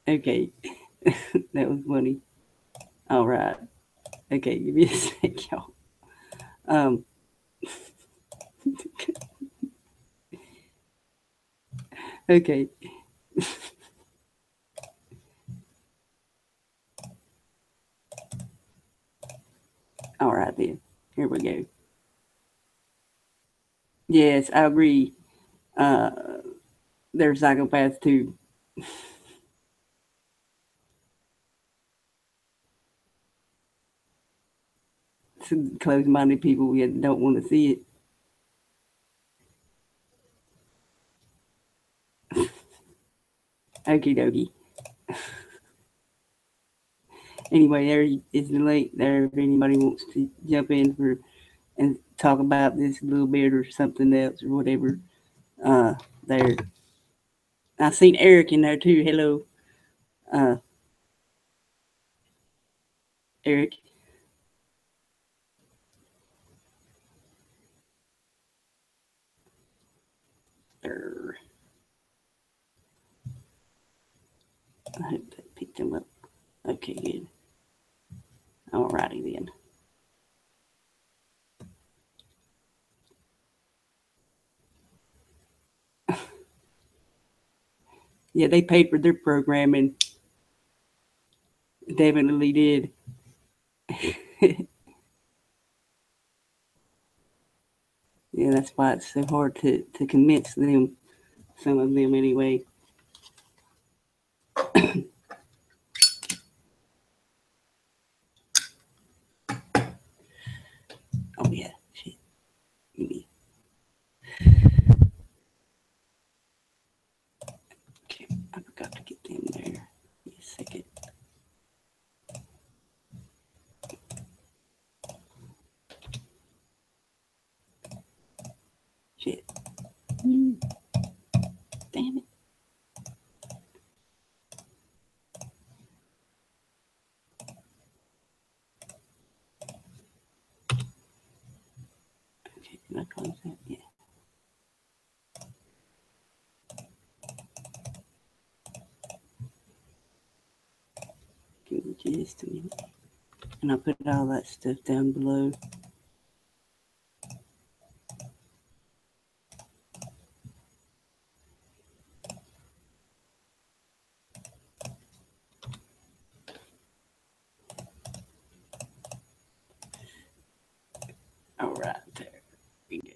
Speaker 1: Okay, that was funny. All right. Okay, give me a sec, y'all. Okay. All right then. Here we go. Yes, I agree. They're psychopaths too. Some closed-minded people don't want to see it. Okie dokie. Anyway, there is the link there if anybody wants to jump in for and talk about this a little bit or something else or whatever. There. I've seen Eric in there too. Hello, Eric. There. I hope that picked him up. Okay, good. Alrighty then. Yeah, they paid for their programming. Definitely did. Yeah, that's why it's so hard to convince them. Some of them, anyway. Oh yeah, shit. Maybe. Okay, I forgot to get them there. Wait a second. Shit. Damn it. Okay, did I close that? Yeah. Give me just a minute. And I'll put all that stuff down below. All right, there we go.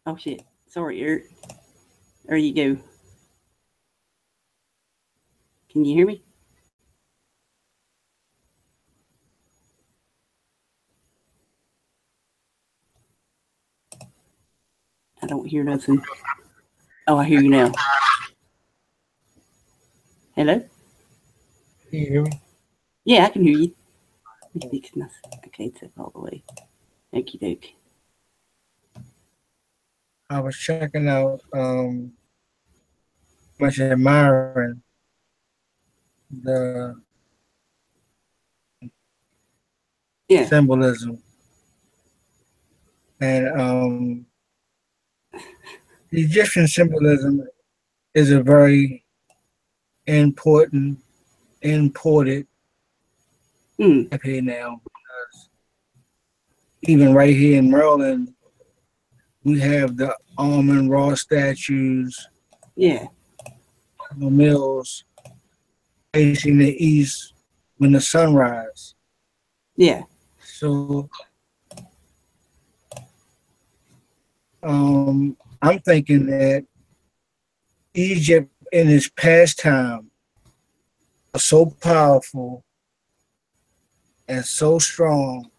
Speaker 1: Oh shit. Sorry, Eric. There you go. Can you hear me? I don't hear nothing. Oh, I hear you now. Hello?
Speaker 3: Can you hear me?
Speaker 1: Yeah, I can hear you. Okay, it's up all the way. Okie doke.
Speaker 3: I was checking out much admiring the symbolism and the Egyptian symbolism is a very important imported up here now, because even right here in Maryland we have the almond raw statues, mills facing the east when the sunrise.
Speaker 1: Yeah.
Speaker 3: So I'm thinking that Egypt in its pastime was so powerful and so strong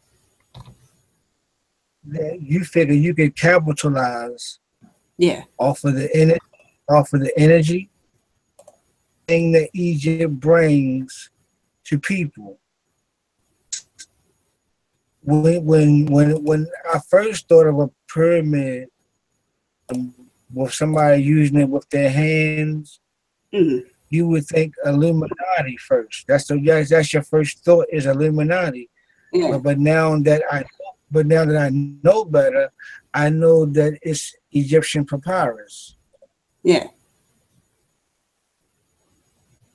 Speaker 3: that you figure you could capitalize off of the energy thing that Egypt brings to people. When I first thought of a pyramid with somebody using it with their hands, you would think Illuminati first. That's your first thought, is Illuminati.
Speaker 1: Yeah.
Speaker 3: But now that I know better, I know that it's Egyptian papyrus.
Speaker 1: Yeah.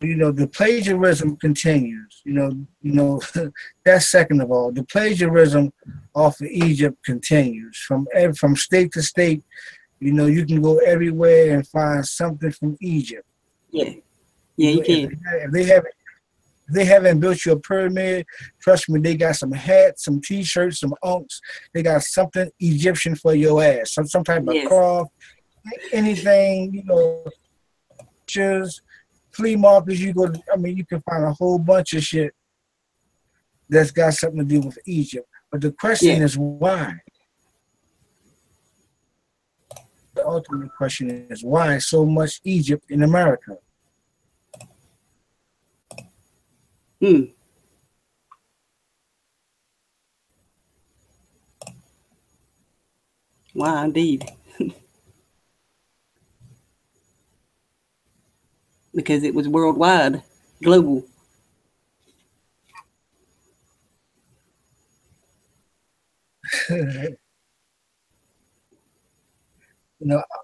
Speaker 3: The plagiarism continues. That's second of all. The plagiarism off of Egypt continues from state to state. You can go everywhere and find something from Egypt.
Speaker 1: Yeah, you can.
Speaker 3: If they haven't built you a pyramid, trust me, they got some hats, some T-shirts, some unks. They got something Egyptian for your ass. Some type of cloth, anything. Pictures, flea markets. You can find a whole bunch of shit that's got something to do with Egypt. But the question is why? The ultimate question is why so much Egypt in America?
Speaker 1: Why, indeed. Because it was worldwide, global.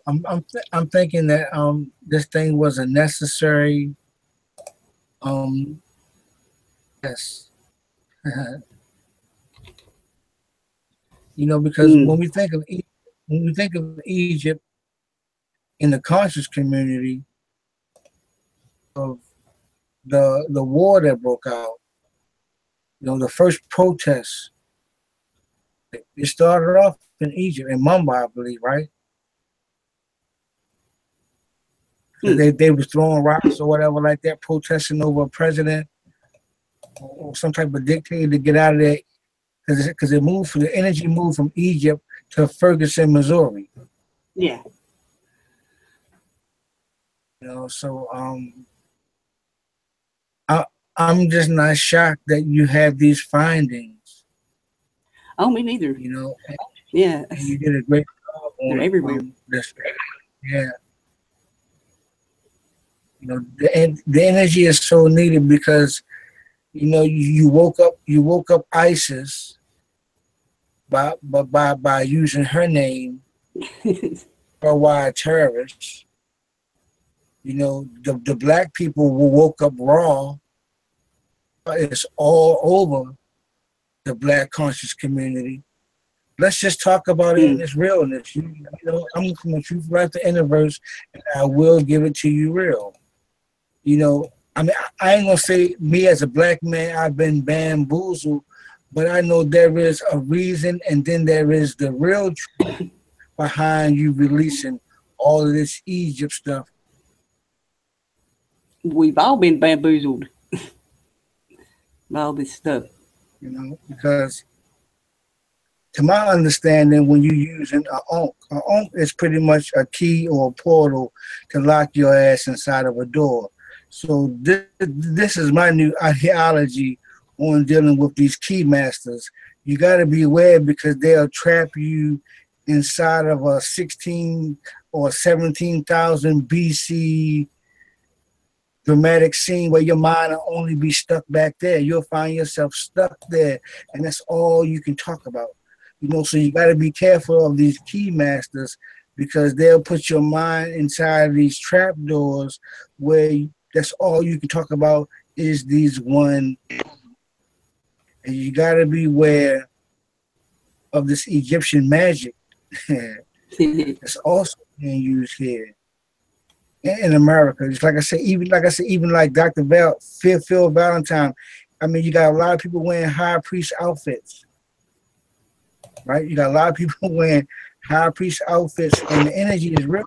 Speaker 3: I'm thinking that this thing was a necessary Yes. You know, because when we think of Egypt in the conscious community of the war that broke out, you know, the first protests, it started off in Egypt, in Mumbai, I believe, right? They was throwing rocks or whatever like that, protesting over a president or some type of dictator to get out of there, because the energy moved from Egypt to Ferguson, Missouri.
Speaker 1: Yeah.
Speaker 3: You know, so I'm just not shocked that you have these findings.
Speaker 1: Oh, me neither.
Speaker 3: You know,
Speaker 1: yeah,
Speaker 3: and you did a great job on
Speaker 1: they're everywhere.
Speaker 3: This. Yeah. You know, the energy is so needed because, you know, you woke up ISIS by using her name, worldwide terrorists. You know, the black people who woke up raw. It's all over the black conscious community. Let's just talk about it in its realness. You know, I'm from the truth right the universe, and I will give it to you real. You know, I mean, I ain't gonna say me as a black man, I've been bamboozled, but I know there is a reason, and then there is the real truth behind you releasing all of this Egypt stuff.
Speaker 1: We've all been bamboozled by all this stuff.
Speaker 3: You know, because to my understanding, when you're using an ankh is pretty much a key or a portal to lock your ass inside of a door. So this is my new ideology on dealing with these key masters. You got to be aware because they'll trap you inside of a 16 or 17,000 BC dramatic scene where your mind will only be stuck back there. You'll find yourself stuck there, and that's all you can talk about. You know, so you got to be careful of these key masters because they'll put your mind inside these trap doors where that's all you can talk about is these one. And you got to be aware of this Egyptian magic that's also being used here in America. Just like I said, even like Dr. Phil Valentine. I mean, you got a lot of people wearing high priest outfits, right? You got a lot of people wearing high priest outfits, and the energy is real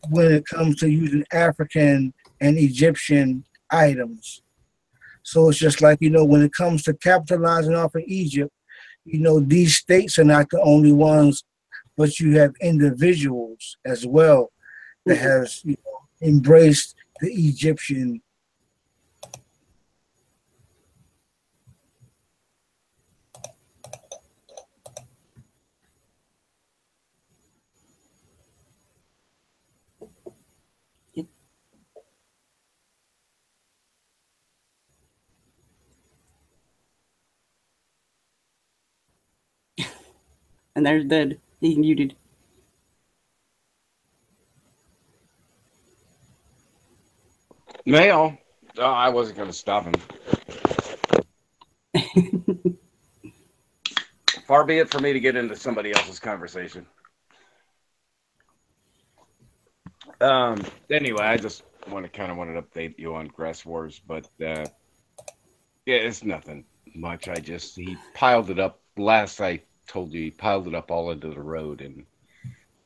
Speaker 3: when it comes to using African and Egyptian items. So it's just like, you know, when it comes to capitalizing off of Egypt, you know, these states are not the only ones, but you have individuals as well that has, you know, embraced the Egyptian.
Speaker 1: And there's Dud. He's muted.
Speaker 4: Mail? Oh, I wasn't going to stop him. Far be it for me to get into somebody else's conversation. Anyway, I just wanted to update you on Grass Wars, but yeah, it's nothing much. He piled it up. Last I told you, he piled it up all into the road, and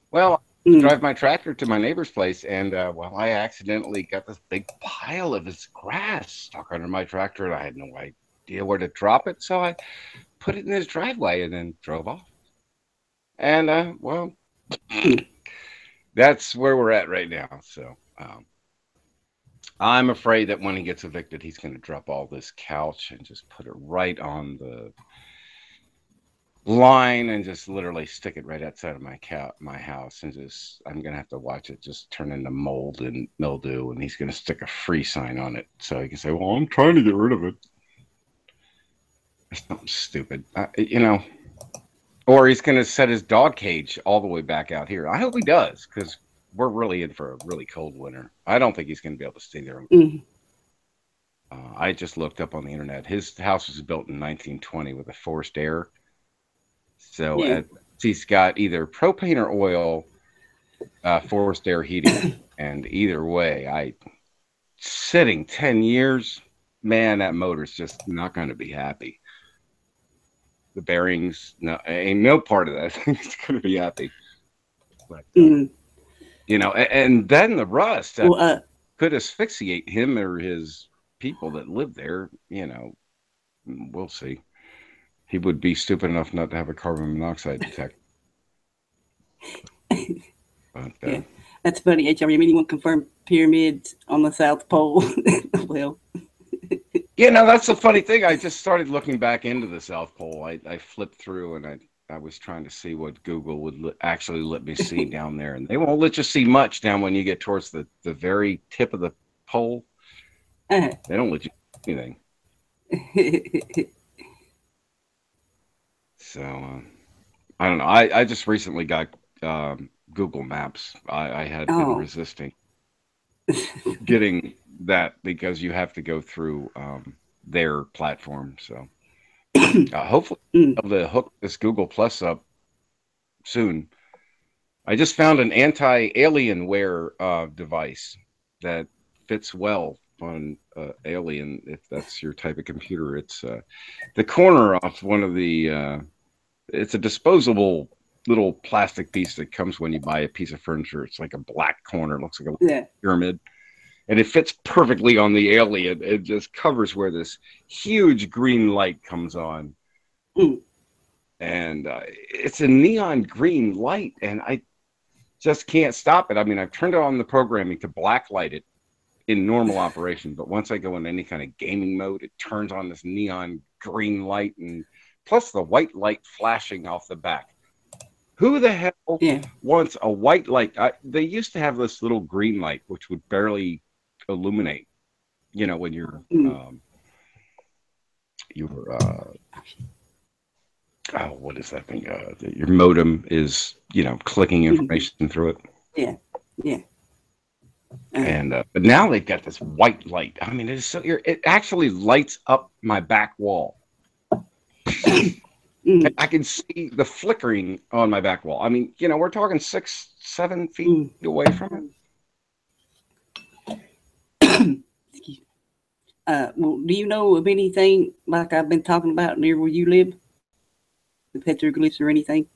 Speaker 4: well, I drive my tractor to my neighbor's place, and I accidentally got this big pile of his grass stuck under my tractor, and I had no idea where to drop it, so I put it in his driveway and then drove off. And that's where we're at right now. So I'm afraid that when he gets evicted, he's going to drop all this couch and just put it right on the line and just literally stick it right outside of my house, and just I'm gonna have to watch it just turn into mold and mildew, and he's gonna stick a free sign on it so he can say, well, I'm trying to get rid of it. It's something stupid, you know, or he's gonna set his dog cage all the way back out here. I hope he does, because we're really in for a really cold winter. I don't think he's going to be able to stay there.
Speaker 1: Mm.
Speaker 4: I just looked up on the internet. His house was built in 1920 with a forced air. So
Speaker 1: Yeah.
Speaker 4: he's got either propane or oil forced air heating. And either way, sitting 10 years, man, that motor's just not going to be happy. The bearings, ain't no part of that thing's going to be happy. But, you know, and then the rust could asphyxiate him or his people that live there. You know, we'll see. He would be stupid enough not to have a carbon monoxide detector. But,
Speaker 1: yeah, that's funny. Anyone confirmed pyramids on the South Pole? Well,
Speaker 4: you know, that's the funny thing. I just started looking back into the South Pole. I flipped through and I was trying to see what Google would actually let me see down there, and they won't let you see much down when you get towards the very tip of the pole. They don't let you see anything. So I don't know. I just recently got Google Maps. I had been resisting getting that because you have to go through their platform. So hopefully I'll be able to hook this Google Plus up soon. I just found an anti-alienware device that fits well on Alien, if that's your type of computer. It's the corner off one of the it's a disposable little plastic piece that comes when you buy a piece of furniture. It's like a black corner. It looks like a pyramid. And it fits perfectly on the Alien. It just covers where this huge green light comes on. And it's a neon green light, and I just can't stop it. I mean, I've turned on the programming to blacklight it in normal operation, but once I go in any kind of gaming mode, it turns on this neon green light, and plus the white light flashing off the back. Who the hell wants a white light? They used to have this little green light, which would barely illuminate, you know, when you're what is that thing? Your modem is, you know, clicking information through it.
Speaker 1: Yeah.
Speaker 4: And but now they've got this white light. I mean, it actually lights up my back wall. I can see the flickering on my back wall. I mean, you know, we're talking 6-7 feet away from
Speaker 1: it. Well, do you know of anything like I've been talking about near where you live? The petroglyphs or anything?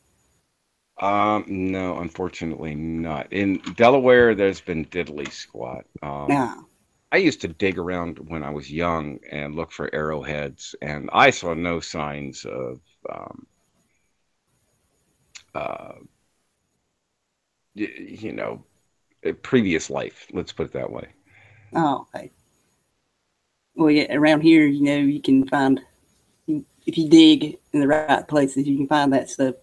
Speaker 4: No, unfortunately not. In Delaware, there's been diddly squat. I used to dig around when I was young and look for arrowheads, and I saw no signs of you know, a previous life. Let's put it that way.
Speaker 1: Oh, okay. Well, yeah, around here, you know, you can find, if you dig in the right places, you can find that stuff.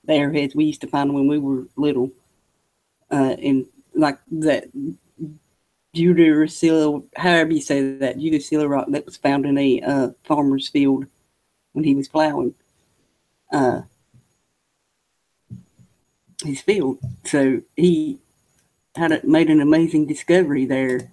Speaker 1: The arrowheads we used to find when we were little, and like that Judaculla, however you say that, Judaculla Rock that was found in a farmer's field when he was plowing his field. So he made an amazing discovery there.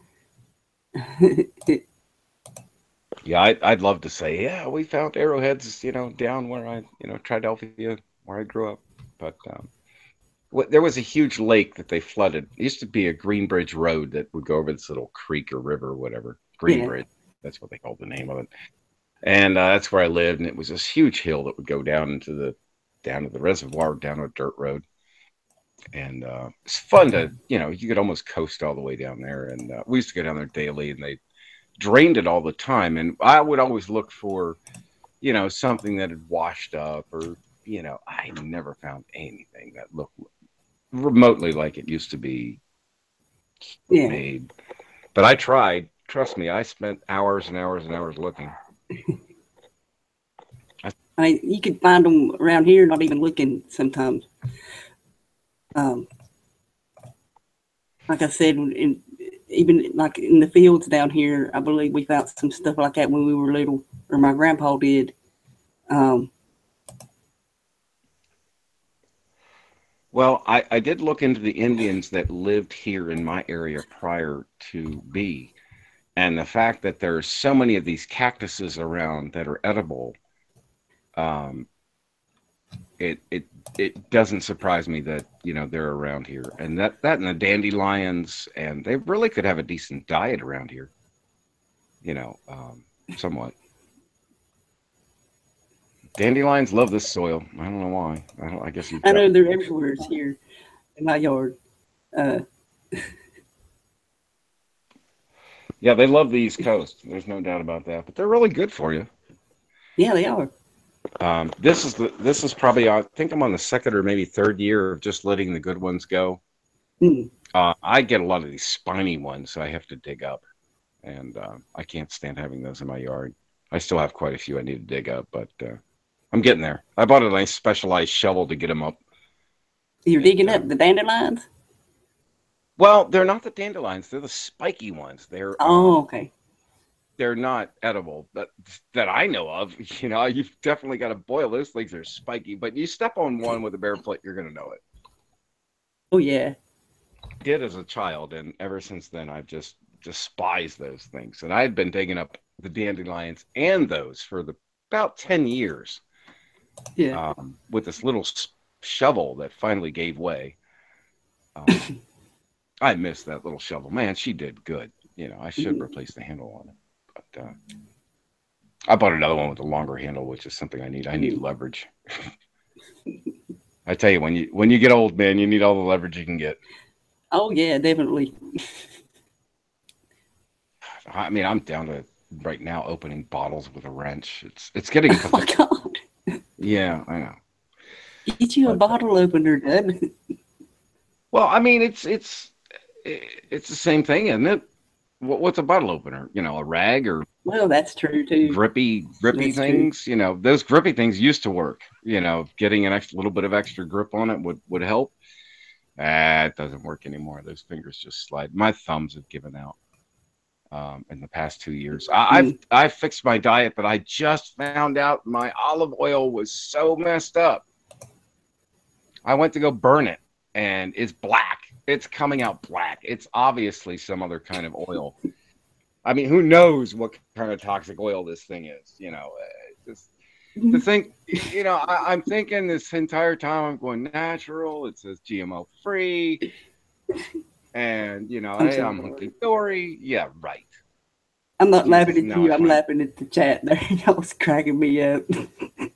Speaker 4: Yeah, I'd love to say, yeah, we found arrowheads, you know, down where Triadelphia, where I grew up. But there was a huge lake that they flooded. It used to be a Greenbridge Road that would go over this little creek or river or whatever. Greenbridge, that's what they called the name of it. And that's where I lived, and it was this huge hill that would go down to the reservoir, down a dirt road. And it's fun to, you know, you could almost coast all the way down there. And we used to go down there daily, and they drained it all the time. And I would always look for, you know, something that had washed up, or, you know, I never found anything that looked remotely like it used to be made. But I tried. Trust me, I spent hours and hours and hours looking.
Speaker 1: I mean, you could find them around here, not even looking sometimes. Like I said, even like in the fields down here, I believe we found some stuff like that when we were little, or my grandpa did.
Speaker 4: Well, I did look into the Indians that lived here in my area prior to B, and the fact that there's so many of these cactuses around that are edible, um, it doesn't surprise me that they're around here, and that and the dandelions, and they really could have a decent diet around here, somewhat. Dandelions love this soil. I don't know why. I guess
Speaker 1: I know they're everywhere. It's here in my yard.
Speaker 4: Yeah, they love the East Coast. There's no doubt about that. But they're really good for you.
Speaker 1: Yeah, they are.
Speaker 4: This is probably, I think I'm on the second or maybe third year of just letting the good ones go.
Speaker 1: Mm.
Speaker 4: I get a lot of these spiny ones, so I have to dig up, and I can't stand having those in my yard. I still have quite a few I need to dig up, but I'm getting there. I bought a nice specialized shovel to get them up.
Speaker 1: You're digging up the dandelions?
Speaker 4: Well, they're not the dandelions. They're the spiky ones. They're
Speaker 1: okay.
Speaker 4: They're not edible that I know of. You've definitely got to boil those things. They're spiky, but you step on one with a bare foot, you're going to know it.
Speaker 1: Oh, yeah.
Speaker 4: I did as a child, and ever since then, I've just despised those things. And I had been digging up the dandelions and those for about 10 years.
Speaker 1: Yeah.
Speaker 4: With this little shovel that finally gave way. I miss that little shovel. Man, she did good. I should replace the handle on it. But I bought another one with a longer handle, which is something I need. I need leverage. I tell you, when you get old, man, you need all the leverage you can get.
Speaker 1: Oh, yeah, definitely.
Speaker 4: I mean, I'm down to right now opening bottles with a wrench. It's getting.
Speaker 1: Oh, my God.
Speaker 4: Yeah, I know.
Speaker 1: Get you a bottle opener, Dad.
Speaker 4: Well, I mean, it's the same thing, isn't it? What's a bottle opener? A rag or
Speaker 1: Well, that's true too.
Speaker 4: Grippy
Speaker 1: That's
Speaker 4: things. Those grippy things used to work. Getting an extra little bit of extra grip on it would help. It doesn't work anymore. Those fingers just slide. My thumbs have given out in the past 2 years. I've fixed my diet, but I just found out my olive oil was so messed up. I went to go burn it, and it's black. It's coming out black. It's obviously some other kind of oil. I mean, who knows what kind of toxic oil this thing is? Just to think, I'm thinking this entire time I'm going natural. It says GMO free, and I'm hunky dory. Yeah, right.
Speaker 1: I'm not laughing at you. I'm laughing at the chat there. That was cracking me up.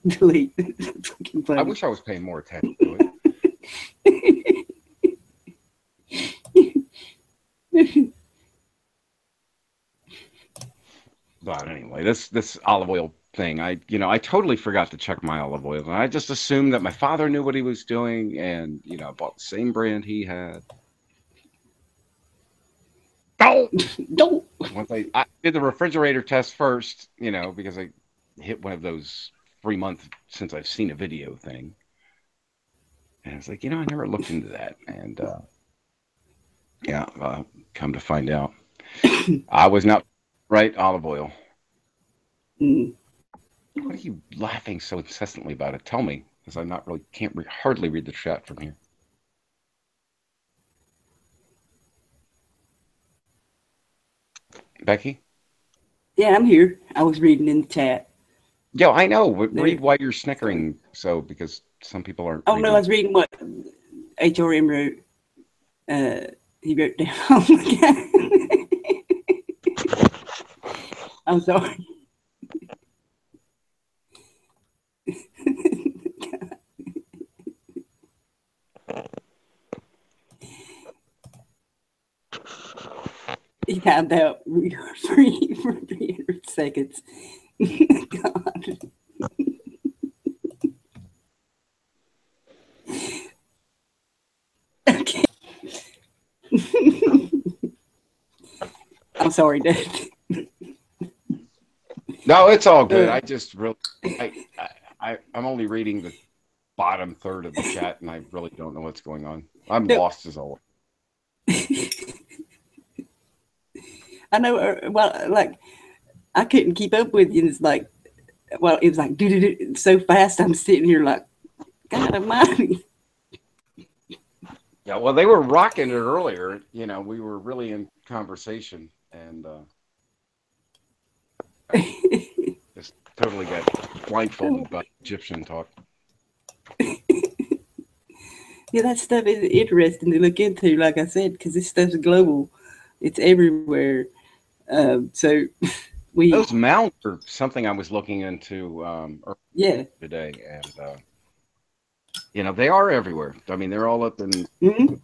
Speaker 1: Delete.
Speaker 4: I wish I was paying more attention to it. But anyway, this olive oil thing, I totally forgot to check my olive oil, and I just assumed that my father knew what he was doing, and I bought the same brand he had. Don't. Once I did the refrigerator test first, because I hit one of those 3 months since I've seen a video thing, and I was like, I never looked into that, and come to find out, I was not right. Olive oil.
Speaker 1: Mm.
Speaker 4: What are you laughing so incessantly about it? Tell me, because I can't hardly read the chat from here. Becky?
Speaker 1: Yeah, I'm here. I was reading in the chat.
Speaker 4: Yeah, I know. Read why you're snickering. So, because some people aren't.
Speaker 1: Oh, no, I was reading what HRM wrote. He wrote down. Oh, my God. I'm sorry. He timed out. We are free for 300 seconds. God. Okay. I'm sorry, Dad.
Speaker 4: No, it's all good. I just really, I'm only reading the bottom third of the chat, and I really don't know what's going on. I'm lost as always.
Speaker 1: I know. Well, like I couldn't keep up with you. It's like, well, it was like so fast. I'm sitting here like, God Almighty.
Speaker 4: Yeah, well, they were rocking it earlier. You know, we were really in conversation, and just totally got blindfolded by Egyptian talk.
Speaker 1: Yeah, that stuff is interesting to look into, like I said, because this stuff's global. It's everywhere. So we,
Speaker 4: Those mounds are something I was looking into earlier
Speaker 1: yeah.
Speaker 4: today, and you know, they are everywhere. I mean, they're all up in.
Speaker 1: Hmm.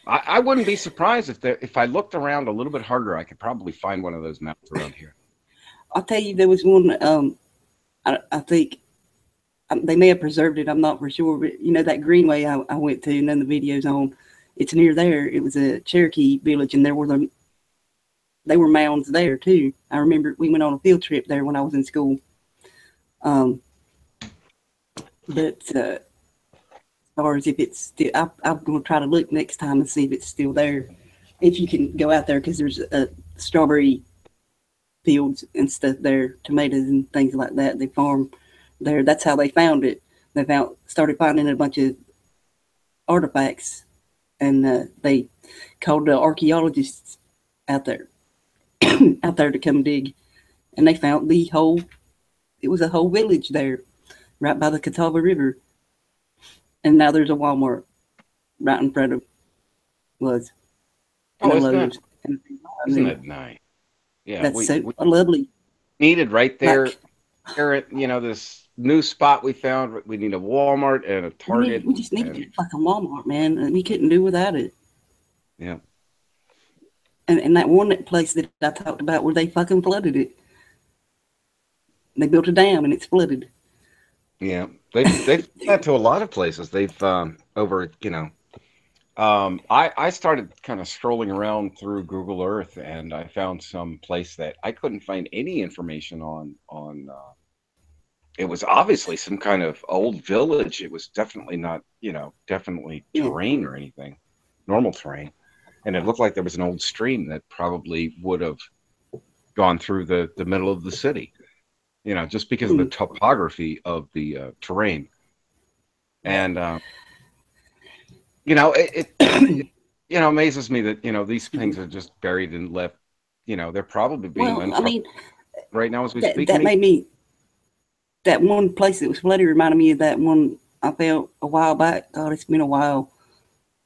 Speaker 4: I wouldn't be surprised if I looked around a little bit harder, I could probably find one of those mounds around here.
Speaker 1: I'll tell you, there was one. I think they may have preserved it. I'm not for sure, but you know that greenway I went to, and then the videos on. It's near there. It was a Cherokee village, and they were mounds there too. I remember we went on a field trip there when I was in school. But as far as if it's still, I'm going to try to look next time and see if it's still there. If you can go out there, because there's strawberry fields and stuff there, tomatoes and things like that. They farm there. That's how they found it. They started finding a bunch of artifacts, and they called the archaeologists out there to come dig, and they found it was a whole village there right by the Catawba River, and now there's a Walmart right in front of was
Speaker 4: isn't that nice? Yeah,
Speaker 1: that's so lovely.
Speaker 4: Needed right there, at, you know, this new spot we found. We need a Walmart and a Target.
Speaker 1: We just needed a fucking Walmart, man, and we couldn't do without it.
Speaker 4: Yeah.
Speaker 1: And that one place that I talked about where they fucking flooded it. They built a dam and it's flooded.
Speaker 4: Yeah, they've done that to a lot of places. They've over, you know. I started kind of strolling around through Google Earth, and I found some place that I couldn't find any information on. It was obviously some kind of old village. It was definitely not, you know, terrain or anything, normal terrain. And it looked like there was an old stream that probably would have gone through the middle of the city, you know, just because of the topography of the terrain. And, you know, it you know, amazes me that, you know, these things are just buried and left, you know, they're probably being uncovered right now as we speak.
Speaker 1: That made me, that one place that was flooded reminded me of that one I found a while back. God, it's been a while.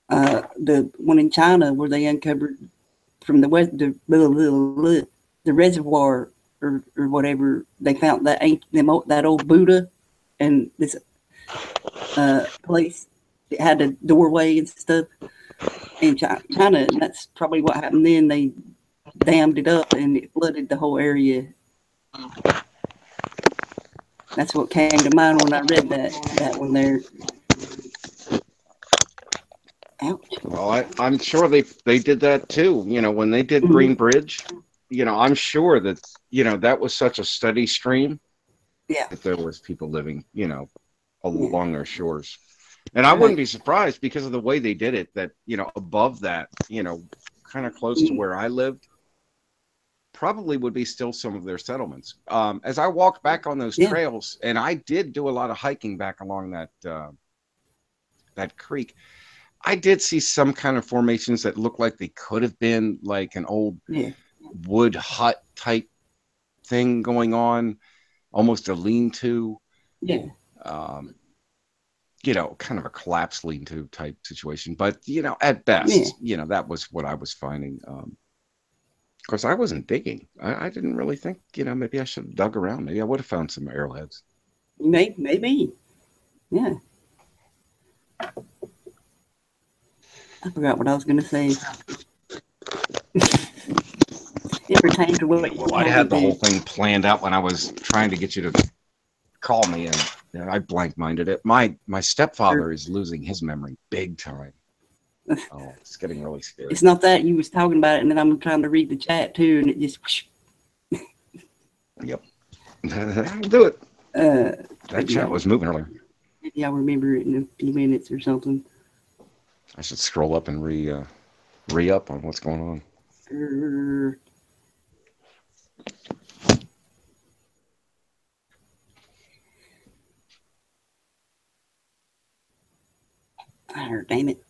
Speaker 1: The one in China where they uncovered from the west, the reservoir or whatever, they found that old Buddha and this place. It had a doorway and stuff in China, and that's probably what happened then. They dammed it up and it flooded the whole area. That's what came to mind when I read that one there. Ouch.
Speaker 4: Well, I'm sure they did that too. You know, when they did Green Bridge, you know, I'm sure that, you know, that was such a steady stream.
Speaker 1: Yeah.
Speaker 4: That there was people living, you know, along their shores. And I wouldn't be surprised because of the way they did it that, you know, above that, you know, kind of close to where I lived, probably would be still some of their settlements. As I walked back on those trails, and I did do a lot of hiking back along that creek, I did see some kind of formations that looked like they could have been like an old wood hut type thing going on, almost a lean-to.
Speaker 1: Yeah.
Speaker 4: You know, kind of a collapsed lean-to type situation. But, you know, at best, you know, that was what I was finding. Of course, I wasn't digging. I didn't really think, you know, maybe I should have dug around. Maybe I would have found some arrowheads.
Speaker 1: Maybe. Yeah. I forgot what I was going to say. It pertains to what
Speaker 4: well, I had the whole thing planned out when I was trying to get you to call me, and I blank-minded it. My stepfather is losing his memory big time. Oh, it's getting really scary.
Speaker 1: It's not that you was talking about it, and then I'm trying to read the chat too, and it just.
Speaker 4: Yep, I'll do it. That chat was moving earlier.
Speaker 1: Maybe I'll remember it in a few minutes or something.
Speaker 4: I should scroll up and re-up on what's going on.
Speaker 1: Damn it.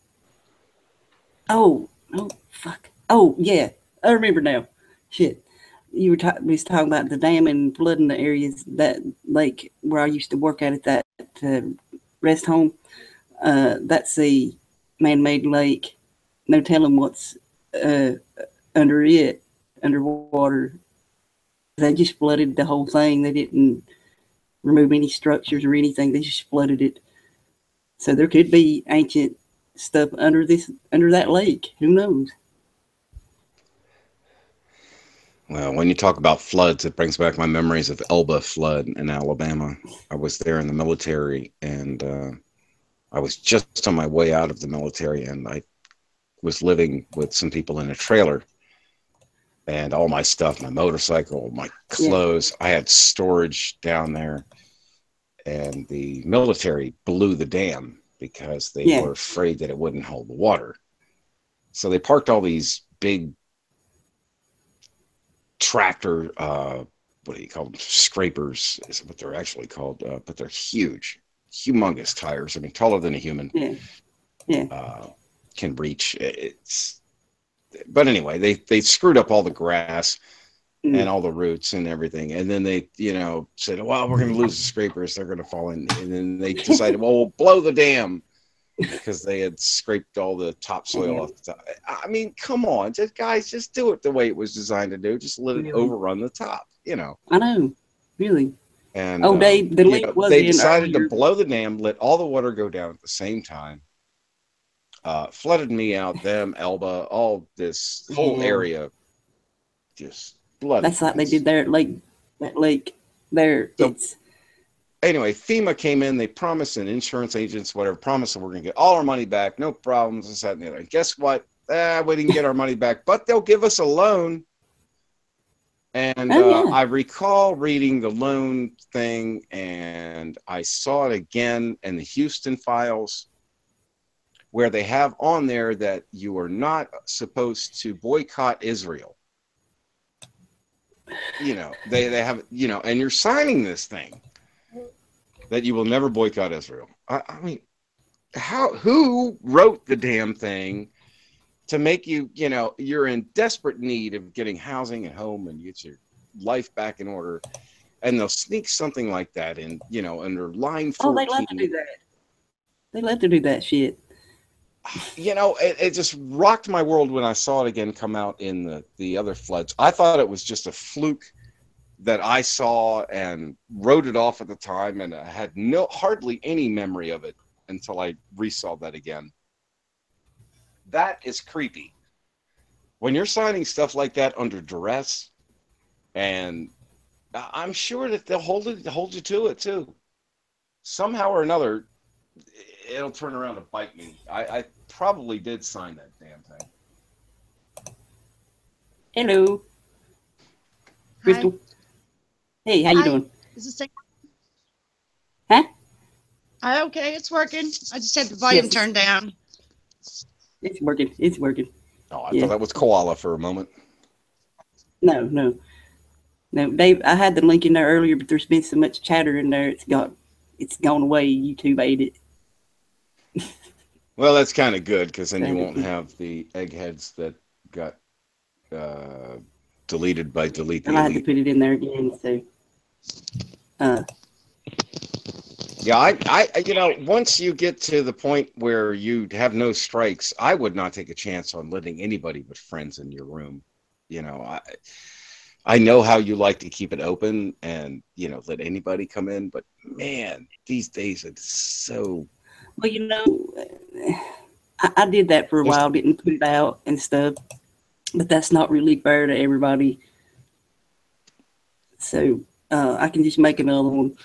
Speaker 1: Oh, oh, fuck. Oh, yeah. I remember now. Shit. We was talking about the dam and flooding the areas that lake where I used to work at that uh, rest home. That's a man-made lake. No telling what's uh, under it, underwater. They just flooded the whole thing. They didn't remove any structures or anything. They just flooded it. So there could be ancient stuff under that lake. Who knows?
Speaker 4: Well, when you talk about floods, it brings back my memories of Elba flood in Alabama. I was there in the military, and I was just on my way out of the military, and I was living with some people in a trailer. And all my stuff, my motorcycle, my clothes, I had storage down there. And the military blew the dam because they were afraid that it wouldn't hold the water. So they parked all these big tractor, what do you call them? Scrapers is what they're actually called, but they're huge, humongous tires. I mean, taller than a human. Can reach. But anyway, they screwed up all the grass and all the roots and everything. And then they, said, well, we're going to lose the scrapers. They're going to fall in. And then they decided, well, we'll blow the dam because they had scraped all the topsoil off the top. I mean, come on, just do it the way it was designed to do. Just let it overrun the top,
Speaker 1: I know, really.
Speaker 4: And
Speaker 1: Dave, the link was
Speaker 4: they
Speaker 1: in
Speaker 4: decided
Speaker 1: earlier.
Speaker 4: to blow the dam, let all the water go down at the same time. Flooded me out, them, Elba, all this whole area, just bloody.
Speaker 1: That's like they did there at that lake there.
Speaker 4: So, anyway, FEMA came in. They promised, and insurance agents, whatever, promised that we're going to get all our money back, no problems, this, that, and the other. And guess what? We didn't get our money back, but they'll give us a loan. And I recall reading the loan thing, and I saw it again in the Houston files, where they have on there that you are not supposed to boycott Israel. They have, and you're signing this thing that you will never boycott Israel. I mean, who wrote the damn thing to make you, you're in desperate need of getting housing and home and get your life back in order. And they'll sneak something like that in, under line 14.
Speaker 1: Oh, they love to do that. They love to do that shit.
Speaker 4: It just rocked my world when I saw it again come out in the other floods. I thought it was just a fluke that I saw and wrote it off at the time, and I had hardly any memory of it until I resaw that again. That is creepy. When you're signing stuff like that under duress, and I'm sure that they'll hold you to it too. Somehow or another, it'll turn around and bite me. I probably did sign that damn thing.
Speaker 1: Hello. Crystal. Hey, how you doing?
Speaker 5: Is this thing?
Speaker 1: Huh?
Speaker 5: Okay, it's working. I just had the volume turned down.
Speaker 1: It's working. It's working.
Speaker 4: Oh, I thought that was koala for a moment.
Speaker 1: No, Dave. I had the link in there earlier, but there's been so much chatter in there. It's gone away. YouTube ate it.
Speaker 4: Well, that's kind of good, because then you won't have the eggheads that got deleted by delete.
Speaker 1: And I had to put it in there again. So,
Speaker 4: yeah, I once you get to the point where you have no strikes, I would not take a chance on letting anybody but friends in your room. I know how you like to keep it open and let anybody come in, but man, these days it's so.
Speaker 1: Well, I did that for a while, didn't put it out and stuff, but that's not really fair to everybody. So I can just make another one.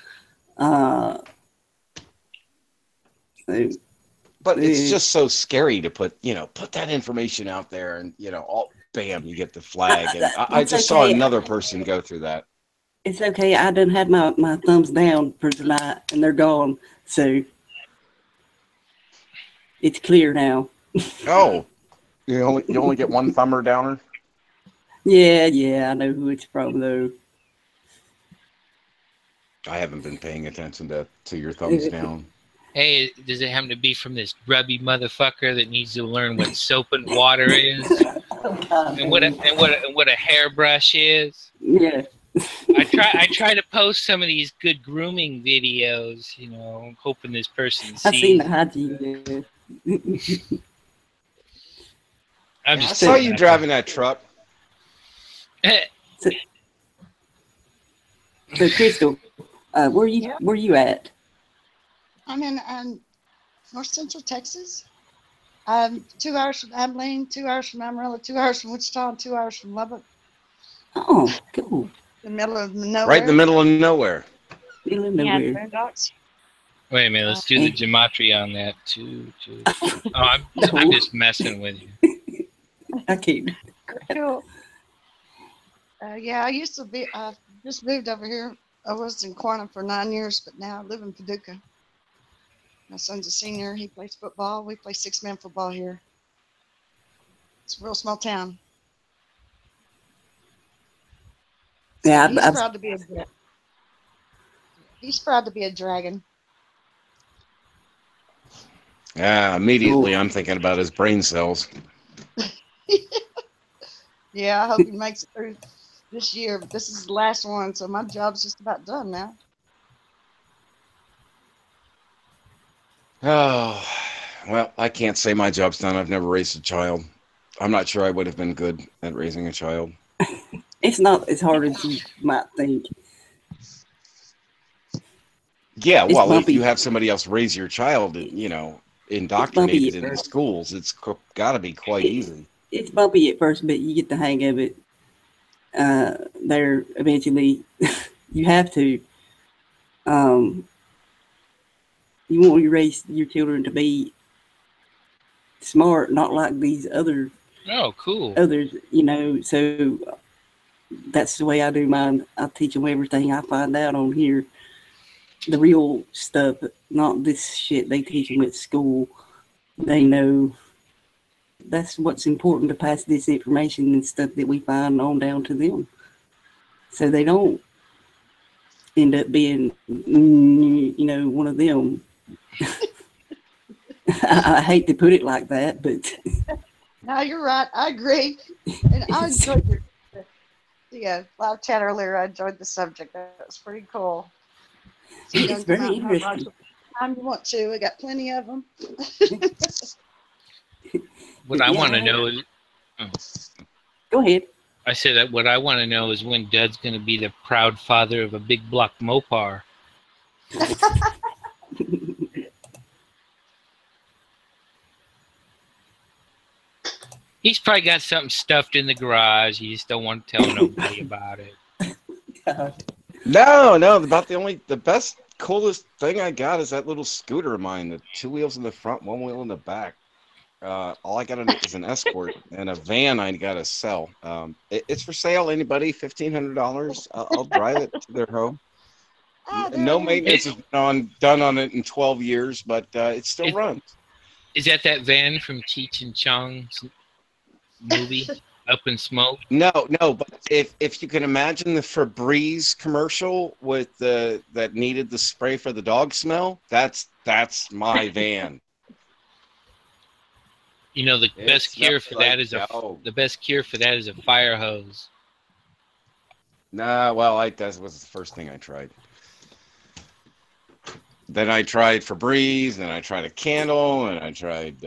Speaker 4: But it's just so scary to put that information out there, and bam, you get the flag. And I just saw another person go through that.
Speaker 1: It's okay. I done had my thumbs down for tonight, and they're gone. So it's clear now.
Speaker 4: Oh, you only get one thumber downer?
Speaker 1: Yeah, I know who it's from though.
Speaker 4: I haven't been paying attention to your thumbs down.
Speaker 6: Hey, does it happen to be from this grubby motherfucker that needs to learn what soap and water is,
Speaker 1: Oh, God,
Speaker 6: and what a hairbrush is?
Speaker 1: yeah.
Speaker 6: I try to post some of these good grooming videos, you know, hoping this person
Speaker 1: I seen the
Speaker 6: sees.
Speaker 1: hygiene.
Speaker 6: I'm
Speaker 4: I
Speaker 6: just
Speaker 4: saw
Speaker 6: kidding.
Speaker 4: you driving that truck.
Speaker 1: So, Crystal, where
Speaker 5: Yeah.
Speaker 1: you at?
Speaker 5: I'm in north central Texas. 2 hours from Abilene, 2 hours from Amarillo, 2 hours from Wichita, and 2 hours from Lubbock.
Speaker 1: Oh, cool.
Speaker 5: The middle of nowhere.
Speaker 4: Right in the middle of nowhere.
Speaker 1: Middle of
Speaker 5: Yeah,
Speaker 1: nowhere.
Speaker 5: boondocks.
Speaker 6: Wait a minute, let's do the gematria on that too. Oh, I'm just messing with you.
Speaker 1: I can't.
Speaker 5: Cool. Yeah, I used to be. I just moved over here. I was in Quantum for 9 years, but now I live in Paducah. My son's a senior. He plays football. We play six-man football here. It's a real small town.
Speaker 1: Yeah,
Speaker 5: He's proud to be a. He's proud to be a dragon.
Speaker 4: Yeah, immediately I'm thinking about his brain cells.
Speaker 5: Yeah, I hope he makes it through this year. But this is the last one, so my job's just about done now.
Speaker 4: Oh, well, I can't say my job's done. I've never raised a child. I'm not sure I would have been good at raising a child.
Speaker 1: It's not as hard as you might think.
Speaker 4: Yeah,
Speaker 1: It's
Speaker 4: well, if
Speaker 1: bumpy.
Speaker 4: you have somebody else raise your child, you know, indoctrinated in the schools, it's got to be quite easy.
Speaker 1: It's bumpy at first, but you get the hang of it. There eventually, you have to. You want to raise your children to be smart, not like these others.
Speaker 6: Oh, cool.
Speaker 1: Others, you know. So that's the way I do mine. I teach them everything I find out on here. The real stuff, not this shit they teach them at school. They know that's what's important, to pass this information and stuff that we find on down to them. So they don't end up being, you know, one of them. I hate to put it like that, but.
Speaker 5: No, you're right. I agree. And I enjoyed the live chat earlier. I enjoyed the subject. That was pretty cool. So
Speaker 1: It's very interesting.
Speaker 5: Time you want to. We got plenty of them.
Speaker 6: What I want to know is.
Speaker 1: Go ahead.
Speaker 6: I said that what I want to know is when Dud's going to be the proud father of a big block Mopar. He's probably got something stuffed in the garage. You just don't want to tell nobody about it.
Speaker 4: No, about the best, coolest thing I got is that little scooter of mine, the 2 wheels in the front, 1 wheel in the back. All I got is an Escort and a van I got to sell. It's for sale. Anybody, $1,500. I'll drive it to their home. No maintenance has been done on it in 12 years, but it still runs.
Speaker 6: Is that van from Cheech and Chong's movie, Up in Smoke?
Speaker 4: No, but if you can imagine the Febreze commercial with that needed the spray for the dog smell, that's my van.
Speaker 6: You know, the best cure for that is a fire hose.
Speaker 4: Nah, well, that was the first thing I tried. Then I tried Febreze, and I tried a candle, and I tried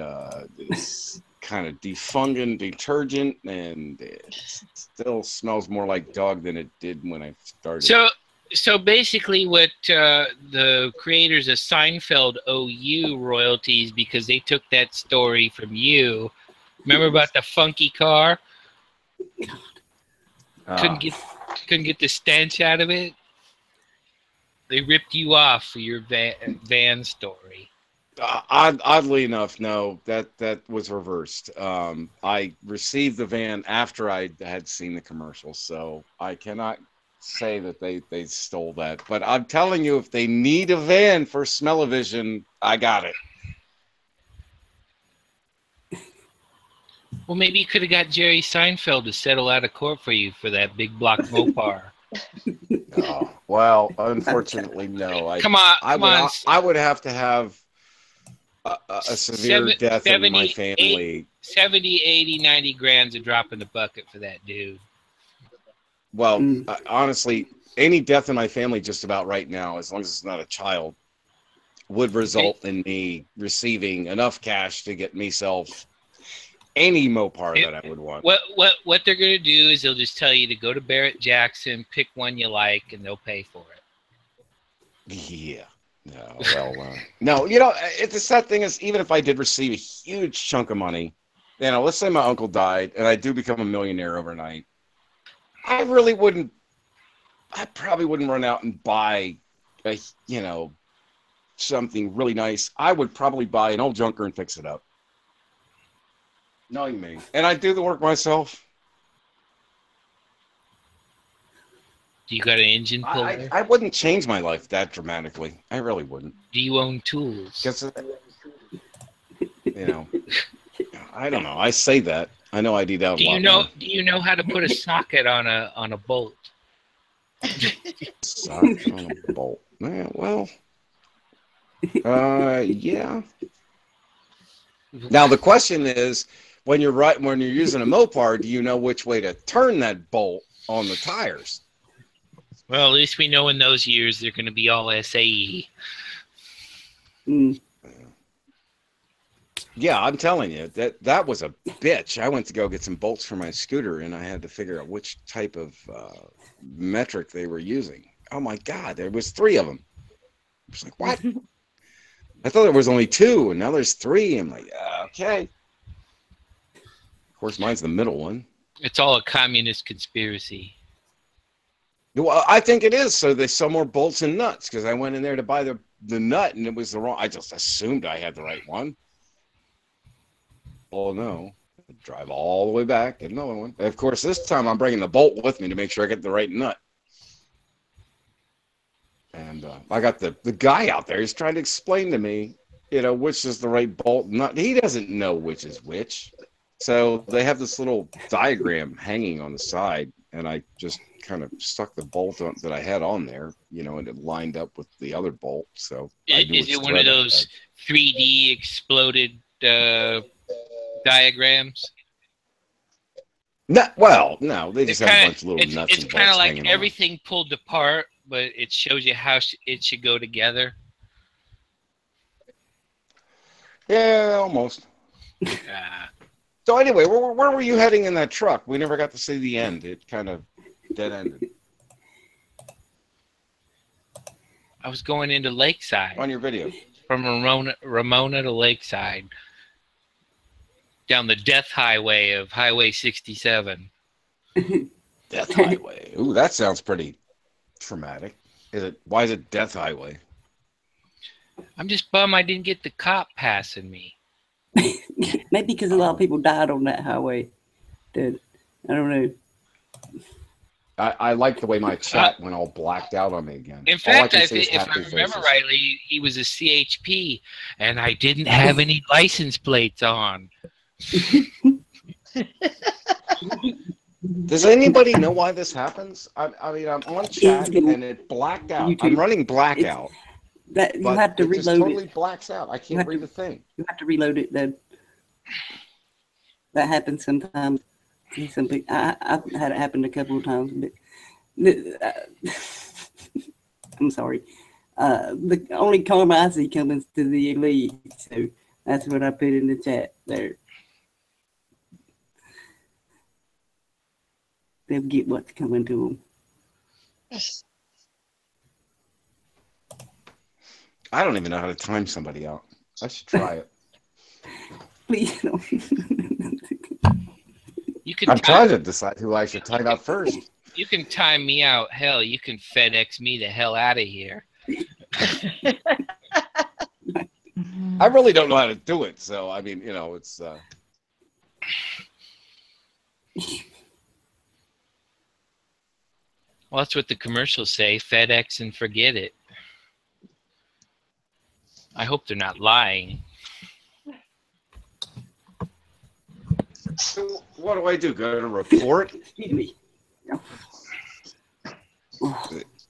Speaker 4: this kind of defungant detergent, and it still smells more like dog than it did when I started.
Speaker 6: So basically what the creators of Seinfeld owe you royalties because they took that story from you. Remember about the funky car? Couldn't get the stench out of it? They ripped you off for your van story.
Speaker 4: Oddly enough, no, that was reversed. I received the van after I had seen the commercial, so I cannot say that they stole that. But I'm telling you, if they need a van for smell-o-vision, I got it.
Speaker 6: Well, maybe you could have got Jerry Seinfeld to settle out of court for you for that big block Mopar.
Speaker 4: Oh, well, unfortunately, no.
Speaker 6: Come on.
Speaker 4: I would have to have a severe death in my family.
Speaker 6: 70, 80, 90 grand's a drop in the bucket for that dude.
Speaker 4: Well, honestly, any death in my family just about right now, as long as it's not a child, would result in me receiving enough cash to get myself any Mopar that I would want.
Speaker 6: What they're going to do is they'll just tell you to go to Barrett Jackson, pick one you like, and they'll pay for it.
Speaker 4: Yeah. No, well, no, you know, the sad thing is, even if I did receive a huge chunk of money, you know, let's say my uncle died and I do become a millionaire overnight, I probably wouldn't run out and buy, you know, something really nice. I would probably buy an old junker and fix it up. Knowing me. And I do the work myself.
Speaker 6: Do you got an engine puller?
Speaker 4: I wouldn't change my life that dramatically. I really wouldn't.
Speaker 6: Do you own tools?
Speaker 4: You know, I don't know. I say that. I know I do that a lot.
Speaker 6: Do you know how to put a socket on a bolt?
Speaker 4: Socket on a bolt. Yeah, well, yeah. Now the question is, when you're using a Mopar, do you know which way to turn that bolt on the tires?
Speaker 6: Well, at least we know in those years they're going to be all SAE.
Speaker 4: Yeah, I'm telling you, that was a bitch. I went to go get some bolts for my scooter, and I had to figure out which type of metric they were using. Oh, my God, there was 3 of them. I was like, what? I thought there was only 2, and now there's 3. I'm like, okay. Of course, mine's the middle one.
Speaker 6: It's all a communist conspiracy.
Speaker 4: Well, I think it is. So they sell more bolts and nuts, because I went in there to buy the nut, and it was the wrong. I just assumed I had the right one. Oh, no. I drive all the way back, get another one. And of course, this time I'm bringing the bolt with me to make sure I get the right nut. And I got the guy out there. He's trying to explain to me, you know, which is the right bolt nut. He doesn't know which is which. So they have this little diagram hanging on the side, and I just kind of stuck the bolt on that I had on there, you know, and it lined up with the other bolt. So
Speaker 6: is it one of those 3D exploded diagrams?
Speaker 4: No, well, no, they just have a bunch of little nuts and bolts.
Speaker 6: It's kind of like everything pulled apart, but it shows you how it should go together.
Speaker 4: Yeah, almost. So anyway, where were you heading in that truck? We never got to see the end. It kind of dead-ended.
Speaker 6: I was going into Lakeside.
Speaker 4: On your video.
Speaker 6: From Ramona to Lakeside. Down the death highway of Highway 67.
Speaker 4: Death highway. Ooh, that sounds pretty traumatic. Why is it death highway?
Speaker 6: I'm just bummed I didn't get the cop passing me.
Speaker 1: Maybe because a lot of people died on that highway. I don't know.
Speaker 4: I like the way my chat went all blacked out on me again.
Speaker 6: In fact, if I remember rightly, he was a CHP, and I didn't have any license plates on.
Speaker 4: Does anybody know why this happens? I mean, I'm on chat and it blacked out. I'm running blackout.
Speaker 1: You have to reload it.
Speaker 4: Just totally blacks out. I can't read the thing.
Speaker 1: You have to reload it though. That happens sometimes. I've had it happen a couple of times, but I'm sorry. The only karma I see coming to the elite, so that's what I put in the chat there. They'll get what's coming to them.
Speaker 4: I don't even know how to time somebody out. I should try it.
Speaker 1: Please don't.
Speaker 4: I'm trying to decide who I should time out first.
Speaker 6: You can time me out. Hell, you can FedEx me the hell out of here.
Speaker 4: I really don't know how to do it. So, I mean, you know, it's...
Speaker 6: Well, that's what the commercials say. FedEx and forget it. I hope they're not lying.
Speaker 4: So what do I do? Go to report?
Speaker 1: Excuse me.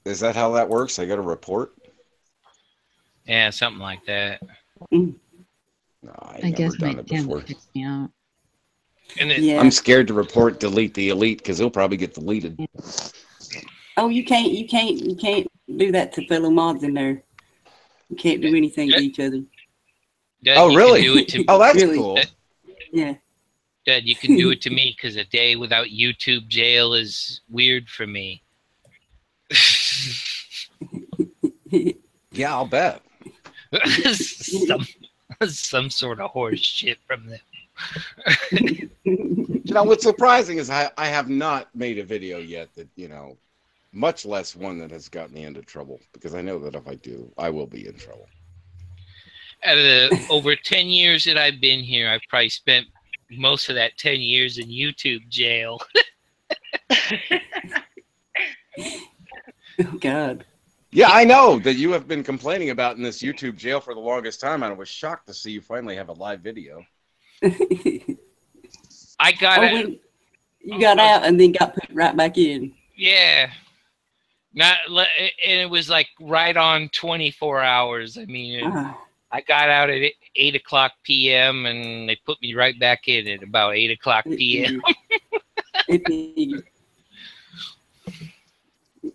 Speaker 4: Is that how that works? I go to report?
Speaker 6: Yeah, something like that.
Speaker 4: No,
Speaker 7: I
Speaker 4: I've never
Speaker 7: guess my
Speaker 4: done it
Speaker 7: camera
Speaker 4: before.
Speaker 7: kicks me out.
Speaker 6: And then,
Speaker 1: Yeah.
Speaker 4: I'm scared to report delete the elite because he'll probably get deleted.
Speaker 1: Oh, you can't do that to fellow mods in there. You can't do anything to each other.
Speaker 6: Dad,
Speaker 4: Oh,
Speaker 6: you
Speaker 4: really?
Speaker 6: Can do it to,
Speaker 4: Oh, that's
Speaker 1: Really?
Speaker 4: cool.
Speaker 1: Yeah.
Speaker 6: Dad, you can do it to me because a day without YouTube jail is weird for me.
Speaker 4: Yeah, I'll bet.
Speaker 6: some sort of horse shit from them.
Speaker 4: You know, what's surprising is I have not made a video yet that, you know, much less one that has got me into trouble, because I know that if I do, I will be in trouble.
Speaker 6: Out of the over 10 years that I've been here, I've probably spent most of that 10 years in YouTube jail.
Speaker 1: Oh, God.
Speaker 4: Yeah, I know that you have been complaining about in this YouTube jail for the longest time, and I was shocked to see you finally have a live video.
Speaker 6: I got it.
Speaker 1: when you got out and then got put right back in.
Speaker 6: Yeah. And it was like right on 24 hours. I mean, I got out at 8 o'clock p.m. and they put me right back in at about 8 o'clock p.m.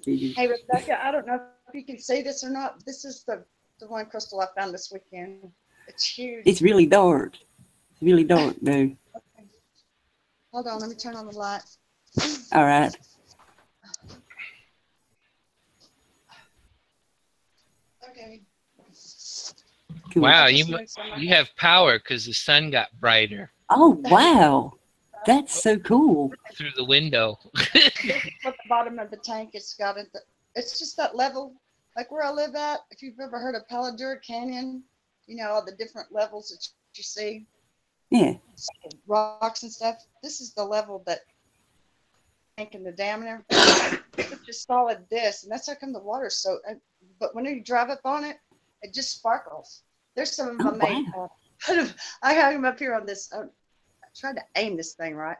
Speaker 5: Hey, Rebecca, I don't know if you can see this or not. This is the one crystal I found this weekend. It's huge.
Speaker 1: It's really dark. It's really dark, though.
Speaker 5: Okay. Hold on, let me turn on the light.
Speaker 1: All right.
Speaker 5: Okay.
Speaker 1: Cool.
Speaker 6: Wow, you have power because the sun got brighter
Speaker 1: Oh, wow. That's so cool.
Speaker 6: through the window.
Speaker 5: At the bottom of the tank, it's just that level, like where I live at. If you've ever heard of Petroglyph Canyon, you know, all the different levels that you see,
Speaker 1: Yeah.
Speaker 5: rocks and stuff. This is the level that tank in the dam there. It's just solid this, and that's how come the water's so. But when you drive up on it, it just sparkles. There's some of them made. I have them up here on this. I tried to aim this thing right.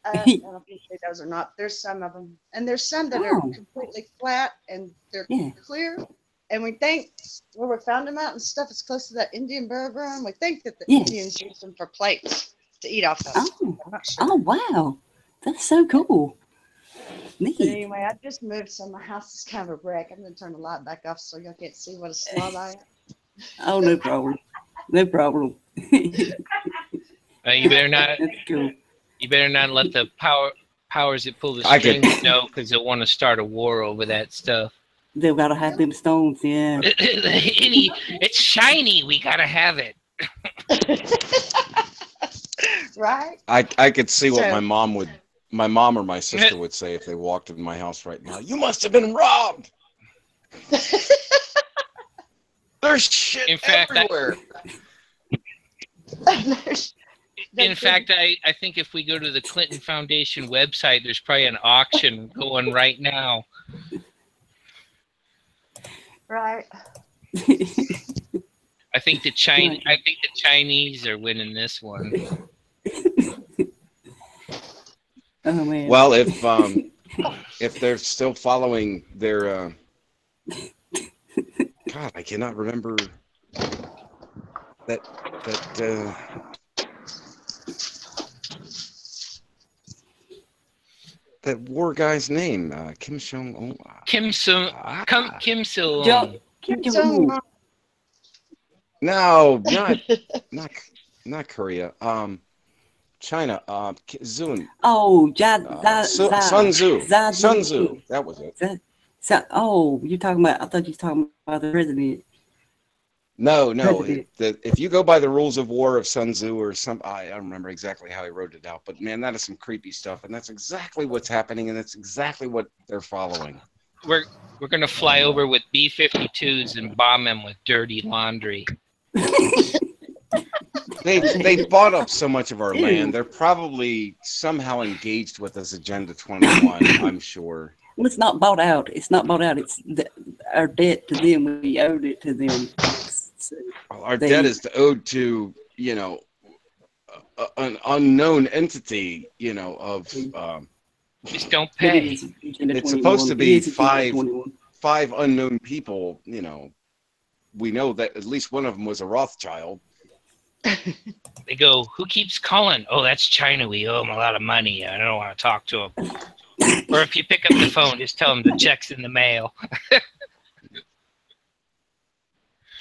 Speaker 5: I don't know if you see those or not. There's some of them, and there's some that are completely flat and they're clear. And we think where we found them out and stuff, it's close to that Indian burial ground. We think that the Indians used them for plates to eat off of.
Speaker 1: Oh.
Speaker 5: I'm not sure.
Speaker 1: Oh, wow. That's so cool. Neat.
Speaker 5: But anyway, I just moved, so my house is kind of a wreck. I'm going to turn the light back off so y'all can't see what a slob I am.
Speaker 1: Oh, no problem. No problem.
Speaker 6: You better not.
Speaker 1: That's cool.
Speaker 6: You better not let the powers that pull the strings know, because they'll want to start a war over that stuff.
Speaker 1: They've got to have them stones, yeah.
Speaker 6: It's shiny. We gotta have it.
Speaker 5: Right?
Speaker 4: I could see what my mom or my sister would say if they walked in my house right now. You must have been robbed. There's shit everywhere.
Speaker 6: In fact, I think if we go to the Clinton Foundation website, there's probably an auction going right now.
Speaker 5: Right.
Speaker 6: I think the Chinese are winning this one.
Speaker 1: Oh man.
Speaker 4: Well, if they're still following their God, I cannot remember that that war guy's name, Kim Jong-un.
Speaker 6: Kim Sil.
Speaker 4: No, not Korea. China. Zun.
Speaker 1: Oh,
Speaker 4: Sun Tzu. Sun Tzu. That was it.
Speaker 1: You're talking about? I thought you were talking about the president.
Speaker 4: No. If you go by the rules of war of Sun Tzu or I don't remember exactly how he wrote it out, but man, that is some creepy stuff, and that's exactly what's happening, and that's exactly what they're following.
Speaker 6: We're gonna fly over with B-52s and bomb them with dirty laundry.
Speaker 4: They bought up so much of our land. They're probably somehow engaged with us, Agenda 21. I'm sure.
Speaker 1: Well, it's not bought out. It's our debt to them. We owed it to them. So
Speaker 4: our debt is owed to, an unknown entity, of.
Speaker 6: Just don't pay.
Speaker 4: It's supposed to be five unknown people. We know that at least one of them was a Rothschild.
Speaker 6: They go, who keeps calling? Oh, that's China. We owe him a lot of money. I don't want to talk to him. Or if you pick up the phone, just tell them the check's in the mail.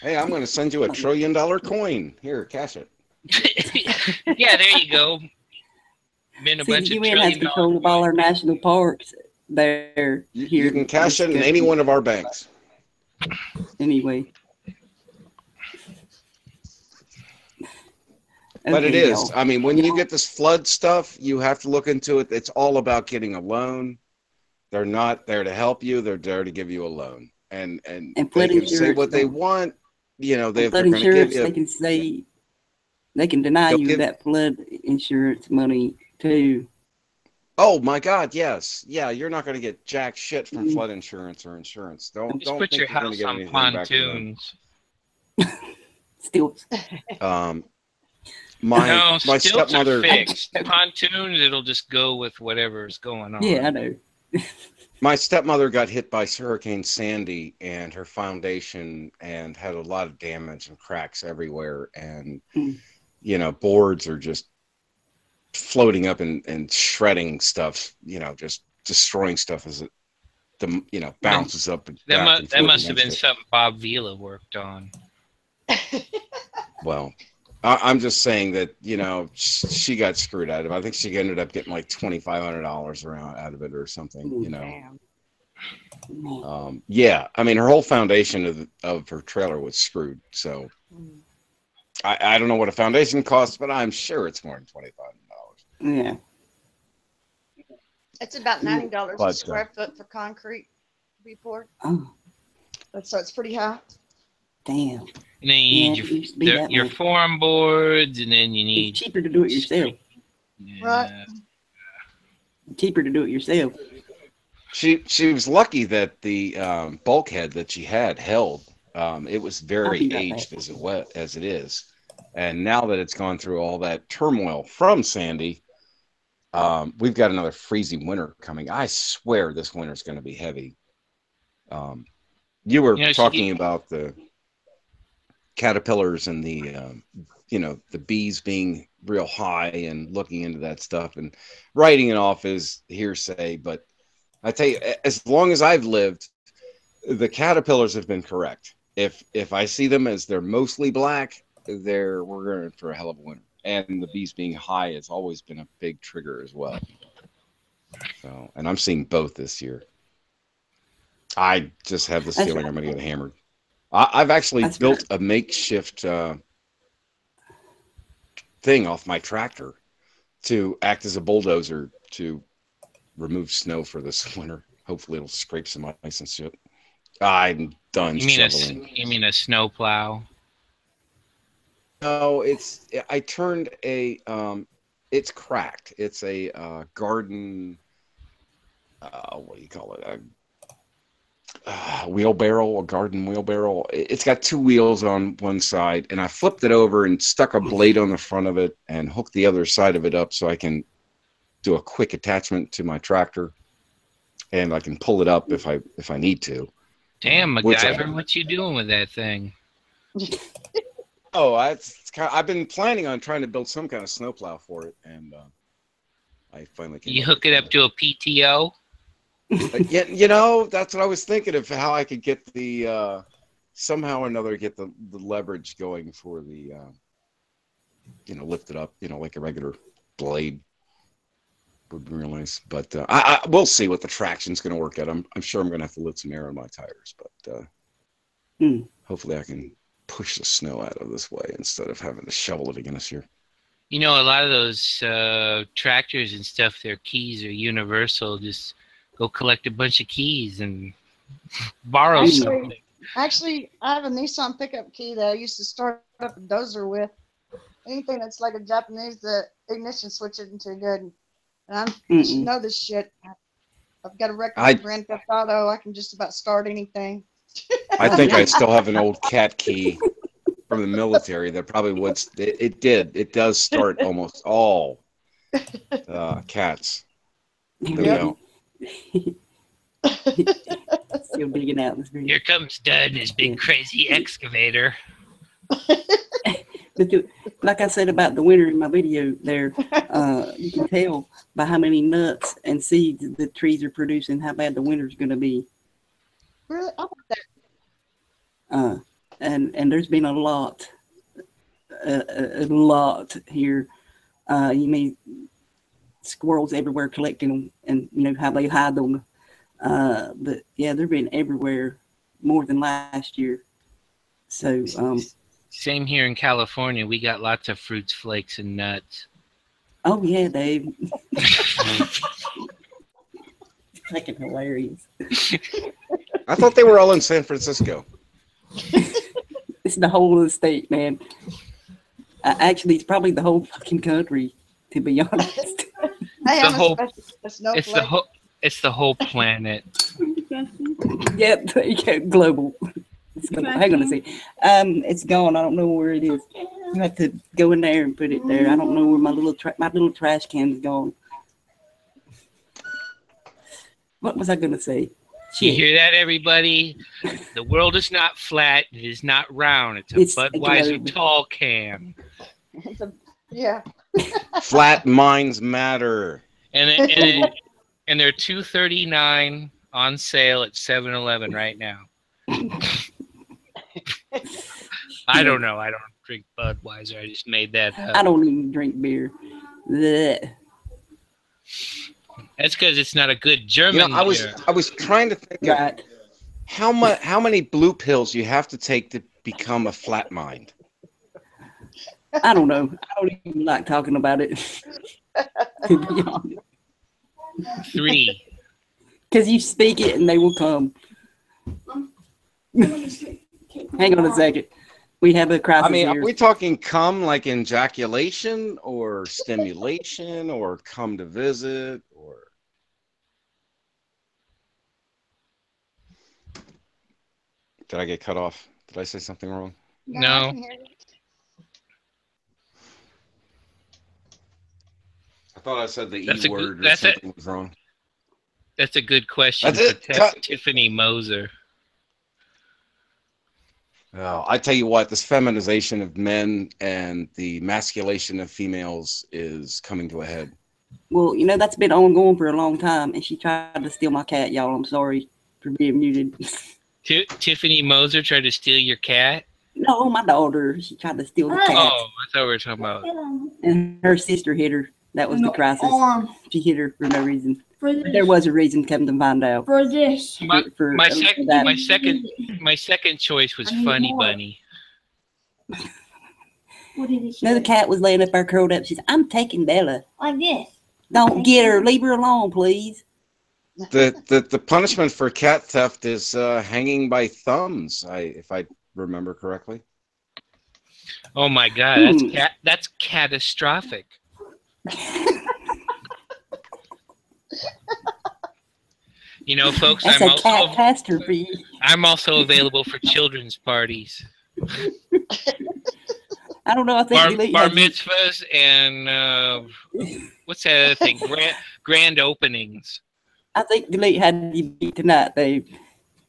Speaker 4: Hey, I'm going to send you $1 trillion coin. Here, cash it.
Speaker 6: Yeah, there you go. Been a bunch
Speaker 1: the
Speaker 6: of
Speaker 1: UN has
Speaker 6: $1
Speaker 1: control of all our national parks there.
Speaker 4: You can cash it in any one of our banks.
Speaker 1: Anyway.
Speaker 4: But it
Speaker 1: Okay,
Speaker 4: is.
Speaker 1: y'all.
Speaker 4: I mean, when you get this flood stuff, you have to look into it. It's all about getting a loan. They're not there to help you. They're there to give you a loan. And they
Speaker 1: flood
Speaker 4: can say
Speaker 1: insurance,
Speaker 4: what they
Speaker 1: though.
Speaker 4: want. You know, they're
Speaker 1: Flood
Speaker 4: going to give
Speaker 1: insurance,
Speaker 4: you.
Speaker 1: they can say, they can deny
Speaker 4: They'll
Speaker 1: you
Speaker 4: give-
Speaker 1: that flood insurance money too.
Speaker 4: Oh my God, yes. Yeah, you're not going to get jack shit from
Speaker 1: Mhm.
Speaker 4: flood insurance or insurance. Don't
Speaker 6: Just put
Speaker 4: think
Speaker 6: your
Speaker 4: you're going to
Speaker 6: house
Speaker 4: get
Speaker 6: on
Speaker 4: anything back from them.
Speaker 6: pontoons.
Speaker 1: Still,
Speaker 4: My
Speaker 6: No,
Speaker 4: my
Speaker 6: stilts
Speaker 4: stepmother.
Speaker 6: are fixed. Pontoons, it'll just go with whatever's going on.
Speaker 1: yeah, I know.
Speaker 4: My stepmother got hit by Hurricane Sandy, and her foundation and had a lot of damage and cracks everywhere. And
Speaker 1: Mm.
Speaker 4: you know, boards are just floating up and shredding stuff. You know, just destroying stuff as it bounces up and back. And
Speaker 6: That
Speaker 4: forth
Speaker 6: must have been
Speaker 4: against it.
Speaker 6: something Bob Vila worked on.
Speaker 4: Well, I'm just saying that, you know, she got screwed out of it. I think she ended up getting like $2,500 out of it or something, you know.
Speaker 5: Damn.
Speaker 4: Yeah, I mean, her whole foundation of her trailer was screwed. So I don't know what a foundation costs, but I'm sure it's more than $2,500.
Speaker 1: Yeah.
Speaker 5: It's about $90 a
Speaker 4: But,
Speaker 5: square foot for concrete to be poured.
Speaker 1: Oh,
Speaker 5: So it's pretty high.
Speaker 1: damn.
Speaker 6: And then you
Speaker 1: Yeah,
Speaker 6: need
Speaker 1: it used to be that
Speaker 6: your
Speaker 1: much.
Speaker 6: form boards, and then you need
Speaker 1: It's cheaper to do it yourself.
Speaker 5: Right.
Speaker 1: Cheaper to do it yourself.
Speaker 4: She was lucky that the bulkhead that she had held. It was very
Speaker 1: I'll be right
Speaker 4: aged
Speaker 1: back.
Speaker 4: as it is, and now that it's gone through all that turmoil from Sandy, we've got another freezing winter coming. I swear this winter is going to be heavy. You were talking about the caterpillars and the the bees being real high and looking into that stuff and writing it off as hearsay, but I tell you, as long as I've lived, the caterpillars have been correct. If I see them as they're mostly black, we're going for a hell of a winter. And the bees being high has always been a big trigger as well. So, and I'm seeing both this year. I just have this feeling I'm going to get hammered. I've actually built a makeshift thing off my tractor to act as a bulldozer to remove snow for this winter. Hopefully it'll scrape some ice and shit. I'm done shoveling.
Speaker 6: You mean a snow plow?
Speaker 4: No, I turned it's cracked. It's a garden, what do you call it? Wheelbarrow, a garden wheelbarrow. It's got two wheels on one side, and I flipped it over and stuck a blade on the front of it and hooked the other side of it up so I can do a quick attachment to my tractor, and I can pull it up if I need to.
Speaker 6: Damn, MacGyver, what you doing with that thing?
Speaker 4: Oh, I've been planning on trying to build some kind of snowplow for it, and I finally came.
Speaker 6: You hook it up to a PTO?
Speaker 4: Yeah, that's what I was thinking of, how I could get the somehow or another get the leverage going for the lift it up, like a regular blade would be real nice. But we'll see what the traction's going to work out. I'm sure I'm going to have to lift some air on my tires, but hopefully I can push the snow out of this way instead of having to shovel it again this year.
Speaker 6: A lot of those tractors and stuff, their keys are universal. Just go collect a bunch of keys and borrow something.
Speaker 5: Actually, I have a Nissan pickup key that I used to start up a dozer with. Anything that's like a Japanese, the ignition switch isn't too good. And I should know this shit. I've got a record of Grand Theft Auto. I can just about start anything.
Speaker 4: I think I still have an old cat key from the military that probably would. It does start almost all cats. There we go.
Speaker 1: Still digging out this video.
Speaker 6: Here comes Dud and his big crazy excavator.
Speaker 1: The Like I said about the winter in my video there, you can tell by how many nuts and seeds the trees are producing how bad the winter's going to be.
Speaker 5: Really? I want that.
Speaker 1: And there's been a lot here. You mean squirrels everywhere collecting them, and you know how they hide them. But yeah, they've been everywhere more than last year. So
Speaker 6: same here in California. We got lots of fruits, flakes, and nuts.
Speaker 1: oh yeah, Dave. Fucking hilarious.
Speaker 4: I thought they were all in San Francisco.
Speaker 1: It's the whole of the state, man. Actually, it's probably the whole fucking country, to be honest.
Speaker 5: Hey,
Speaker 6: The
Speaker 5: I'm
Speaker 6: whole-
Speaker 5: a snowflake.
Speaker 6: It's the whole planet.
Speaker 1: Yep, there you go, global. Hang on a second. It's gone. I don't know where it is. You have to go in there and put it there. I don't know where my little trash can is gone. What was I gonna say?
Speaker 6: You
Speaker 1: Shit.
Speaker 6: hear that, everybody? The world is not flat. It is not round. It's
Speaker 1: It's
Speaker 6: a
Speaker 1: a
Speaker 6: Budweiser
Speaker 1: globe.
Speaker 6: tall can.
Speaker 5: Yeah.
Speaker 4: Flat minds matter.
Speaker 6: And they're $2.39 on sale at 7-Eleven right now. I don't know. I don't drink Budweiser. I just made that up.
Speaker 1: I don't even drink beer. Blech.
Speaker 6: That's because it's not a good
Speaker 4: You
Speaker 6: German
Speaker 4: know,
Speaker 6: beer.
Speaker 4: I was trying to think of
Speaker 1: Right.
Speaker 4: how many blue pills you have to take to become a flat mind.
Speaker 1: I don't know. I don't even like talking about it. To be honest.
Speaker 6: 3.
Speaker 1: Because you speak it and they will come. Hang on a second. We have a crisis
Speaker 4: I mean,
Speaker 1: here.
Speaker 4: are we talking come like ejaculation or stimulation or come to visit or? Did I get cut off? Did I say something wrong?
Speaker 6: No.
Speaker 5: I can hear you.
Speaker 4: I thought I said the
Speaker 6: That's
Speaker 4: E
Speaker 6: a good-
Speaker 4: word or
Speaker 6: that's it.
Speaker 4: something was wrong.
Speaker 6: That's a good question
Speaker 4: That's
Speaker 6: for
Speaker 4: it. Cut.
Speaker 6: Tiffany Moser.
Speaker 4: Oh, I tell you what, this feminization of men and the masculation of females is coming to a head.
Speaker 1: Well, you know, that's been ongoing for a long time. And she tried to steal my cat, y'all. I'm sorry for being muted.
Speaker 6: Tiffany Moser tried to steal your cat?
Speaker 1: No, my daughter. She tried to steal the cat.
Speaker 6: Oh, I thought we were talking about.
Speaker 1: And her sister hit her. That was the crisis. She hit her for no reason. But there was a reason, come to find out.
Speaker 2: For this.
Speaker 6: My
Speaker 1: that.
Speaker 6: second choice was Funny Bunny.
Speaker 2: What did it say?
Speaker 1: No, the cat was laying up there curled up. She said, I'm taking Bella.
Speaker 2: Like this.
Speaker 1: Don't get her. Leave her alone, please.
Speaker 4: The punishment for cat theft is hanging by thumbs, if I remember correctly.
Speaker 6: Oh my God, that's catastrophic. You know, folks,
Speaker 1: That's a catastrophe.
Speaker 6: I'm also available for children's parties,
Speaker 1: I don't know. I think Delete
Speaker 6: bar
Speaker 1: had-
Speaker 6: mitzvahs, and what's that other thing? Grand openings.
Speaker 1: I think Delete had you beat tonight, Dave.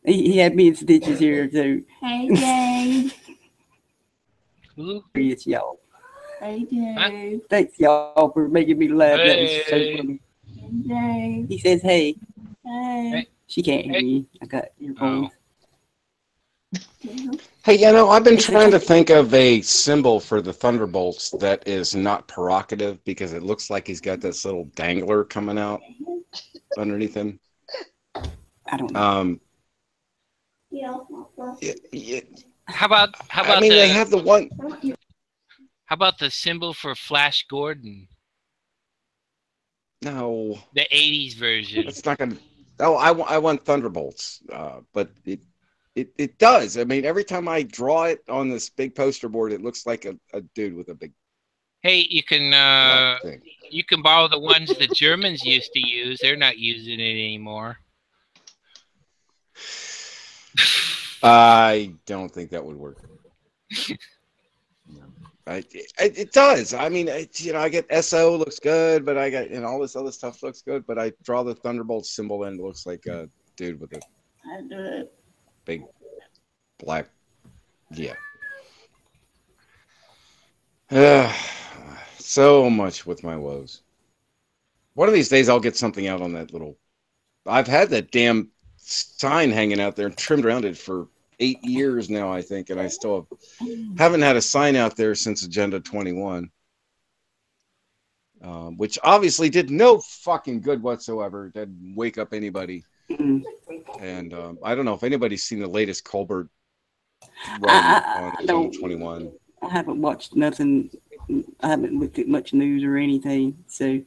Speaker 1: He had me in stitches here too.
Speaker 2: Hey, Dave.
Speaker 6: Who?
Speaker 1: It's y'all.
Speaker 2: Hey, Dave.
Speaker 1: Thanks y'all for making me laugh. That was so
Speaker 6: Hey.
Speaker 1: funny.
Speaker 2: Dave.
Speaker 1: He says, "Hey."
Speaker 2: Hey.
Speaker 1: She can't hear
Speaker 6: Hey.
Speaker 1: me. I got earphones.
Speaker 4: Hey, you know, I've been trying to think of a symbol for the Thunderbolts that is not provocative because it looks like he's got this little dangler coming out underneath him.
Speaker 1: I don't know.
Speaker 2: Yeah.
Speaker 6: How about
Speaker 4: I mean, they have the one.
Speaker 6: how about the symbol for Flash Gordon,
Speaker 4: No,
Speaker 6: the '80s version?
Speaker 4: it's not gonna. Oh, I want Thunderbolts, but it does. I mean, every time I draw it on this big poster board, it looks like a dude with a big
Speaker 6: Hey, you can
Speaker 4: black thing.
Speaker 6: you can borrow the ones the Germans used to use. They're not using it anymore.
Speaker 4: I don't think that would work. No. It does. I mean, I get SO looks good, but I got all this other stuff looks good. But I draw the Thunderbolt symbol and it looks like a dude with a big black. Yeah. So much with my woes. One of these days I'll get something out on that little. I've had that damn sign hanging out there and trimmed around it for 8 years now, I think, and I still haven't had a sign out there since Agenda 21, which obviously did no fucking good whatsoever. Didn't wake up anybody. And I don't know if anybody's seen the latest Colbert run on Agenda 21.
Speaker 1: I haven't watched nothing. I haven't looked at much news or anything. So,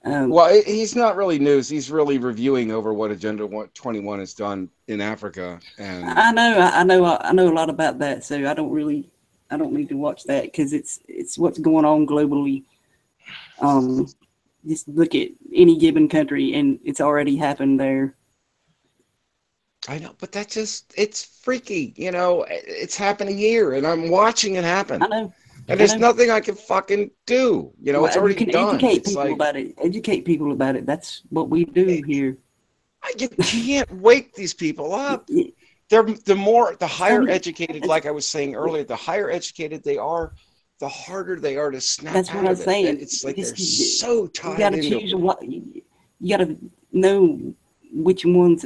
Speaker 4: well, he's not really news. He's really reviewing over what Agenda 21 has done in Africa. And
Speaker 1: I know a lot about that. So I don't need to watch that because it's what's going on globally. Just look at any given country, and it's already happened there.
Speaker 4: I know, but it's freaky. You know, it's happening here, and I'm watching it happen.
Speaker 1: I know.
Speaker 4: And there's nothing I can fucking do. You know, it's already done.
Speaker 1: Educate people about it. Educate people about it. That's what we do here.
Speaker 4: You can't wake these people up. They're the higher educated, like I was saying earlier, the higher educated they are, the harder they are to snap
Speaker 1: That's what I'm saying.
Speaker 4: It's like they're so tied
Speaker 1: You gotta choose what you gotta know which ones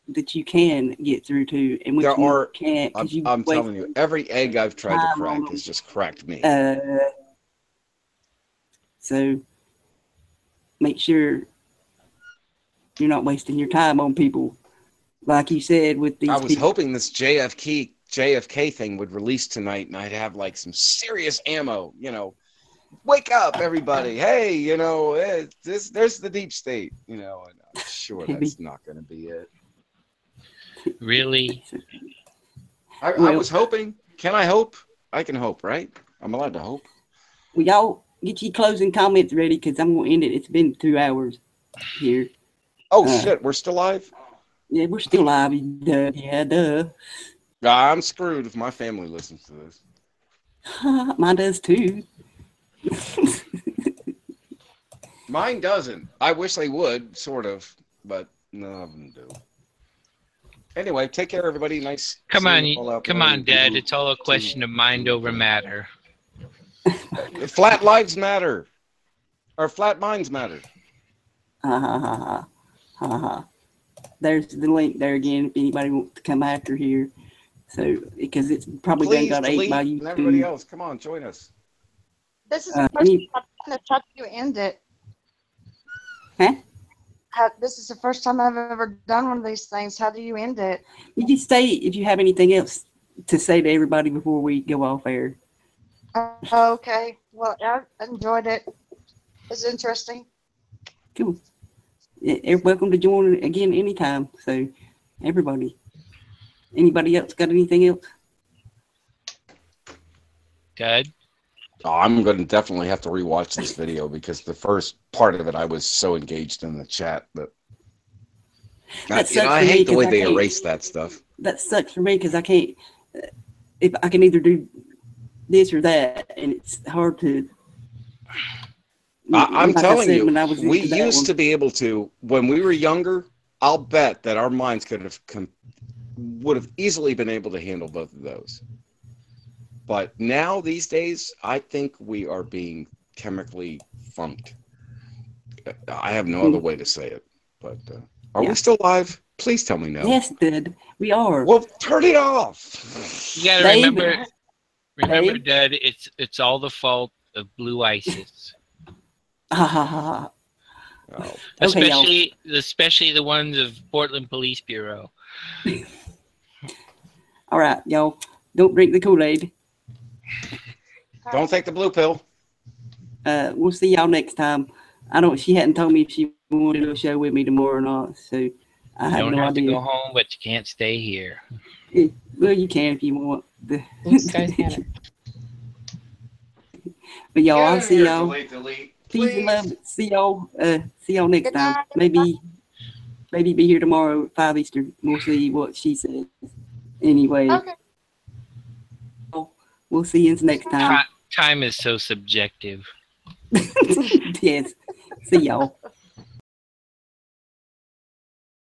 Speaker 1: that you can get through to and which you can't.
Speaker 4: I'm telling you, every egg I've tried to crack has just cracked me.
Speaker 1: So make sure you're not wasting your time on people, like you said with these.
Speaker 4: I was hoping this JFK thing would release tonight, and I'd have like some serious ammo. You know, wake up, everybody! Hey, you know, there's the deep state. You know, and I'm sure that's not going to be it.
Speaker 6: Really?
Speaker 4: I was hoping. Can I hope? I can hope, right? I'm allowed to hope.
Speaker 1: Well, y'all get your closing comments ready because I'm going to end it. It's been 2 hours here.
Speaker 4: Oh, shit. We're still live?
Speaker 1: Yeah, we're still live. Duh.
Speaker 4: I'm screwed if my family listens to this.
Speaker 1: Mine does too.
Speaker 4: Mine doesn't. I wish they would, sort of, but none of them do. Anyway, take care, everybody. Nice.
Speaker 6: Come on, Dad. It's all a question of mind over matter.
Speaker 4: Flat lives matter, or flat minds matter.
Speaker 1: There's the link there again if anybody wants to come after here. So because it's probably done got 8 by YouTube.
Speaker 4: And everybody else, come on, join us.
Speaker 5: This is the first time I'm trying to end it.
Speaker 1: Huh?
Speaker 5: This is the first time I've ever done one of these things. How do you end it?
Speaker 1: You just say if you have anything else to say to everybody before we go off air.
Speaker 5: Okay. Well, I enjoyed it. It's interesting.
Speaker 1: Cool. You're welcome to join again anytime. So, everybody. Anybody else got anything else?
Speaker 6: Dad?
Speaker 4: Oh, I'm going to definitely have to rewatch this video because the first part of it, I was so engaged in the chat that I hate the way they erase that stuff.
Speaker 1: That sucks for me because I can't. If I can either do this or that, and it's hard to.
Speaker 4: I'm telling you, we used to be able to when we were younger. I'll bet that our minds would have easily been able to handle both of those. But now, these days, I think we are being chemically funked. I have no other way to say it. But are we still live? Please tell me no.
Speaker 1: Yes, Dad, we are.
Speaker 4: Well, turn it off.
Speaker 6: You gotta remember, Dad. It's all the fault of Blue ISIS.
Speaker 1: Oh.
Speaker 6: Especially the ones of Portland Police Bureau.
Speaker 1: All right, y'all. Don't drink the Kool-Aid.
Speaker 4: Don't take the blue pill.
Speaker 1: We'll see y'all next time. She hadn't told me if she wanted to do a show with me tomorrow or not, so I have no idea.
Speaker 6: You don't have to go home, but you can't stay here.
Speaker 1: Well, you can if you want. But y'all, I'll see y'all.
Speaker 4: Delete.
Speaker 1: Peace and love. See y'all next time. Maybe be here tomorrow at 5 Eastern. We'll see what she says. Anyway.
Speaker 5: Okay.
Speaker 1: We'll see you next time.
Speaker 6: Time is so subjective.
Speaker 1: Yes. See y'all.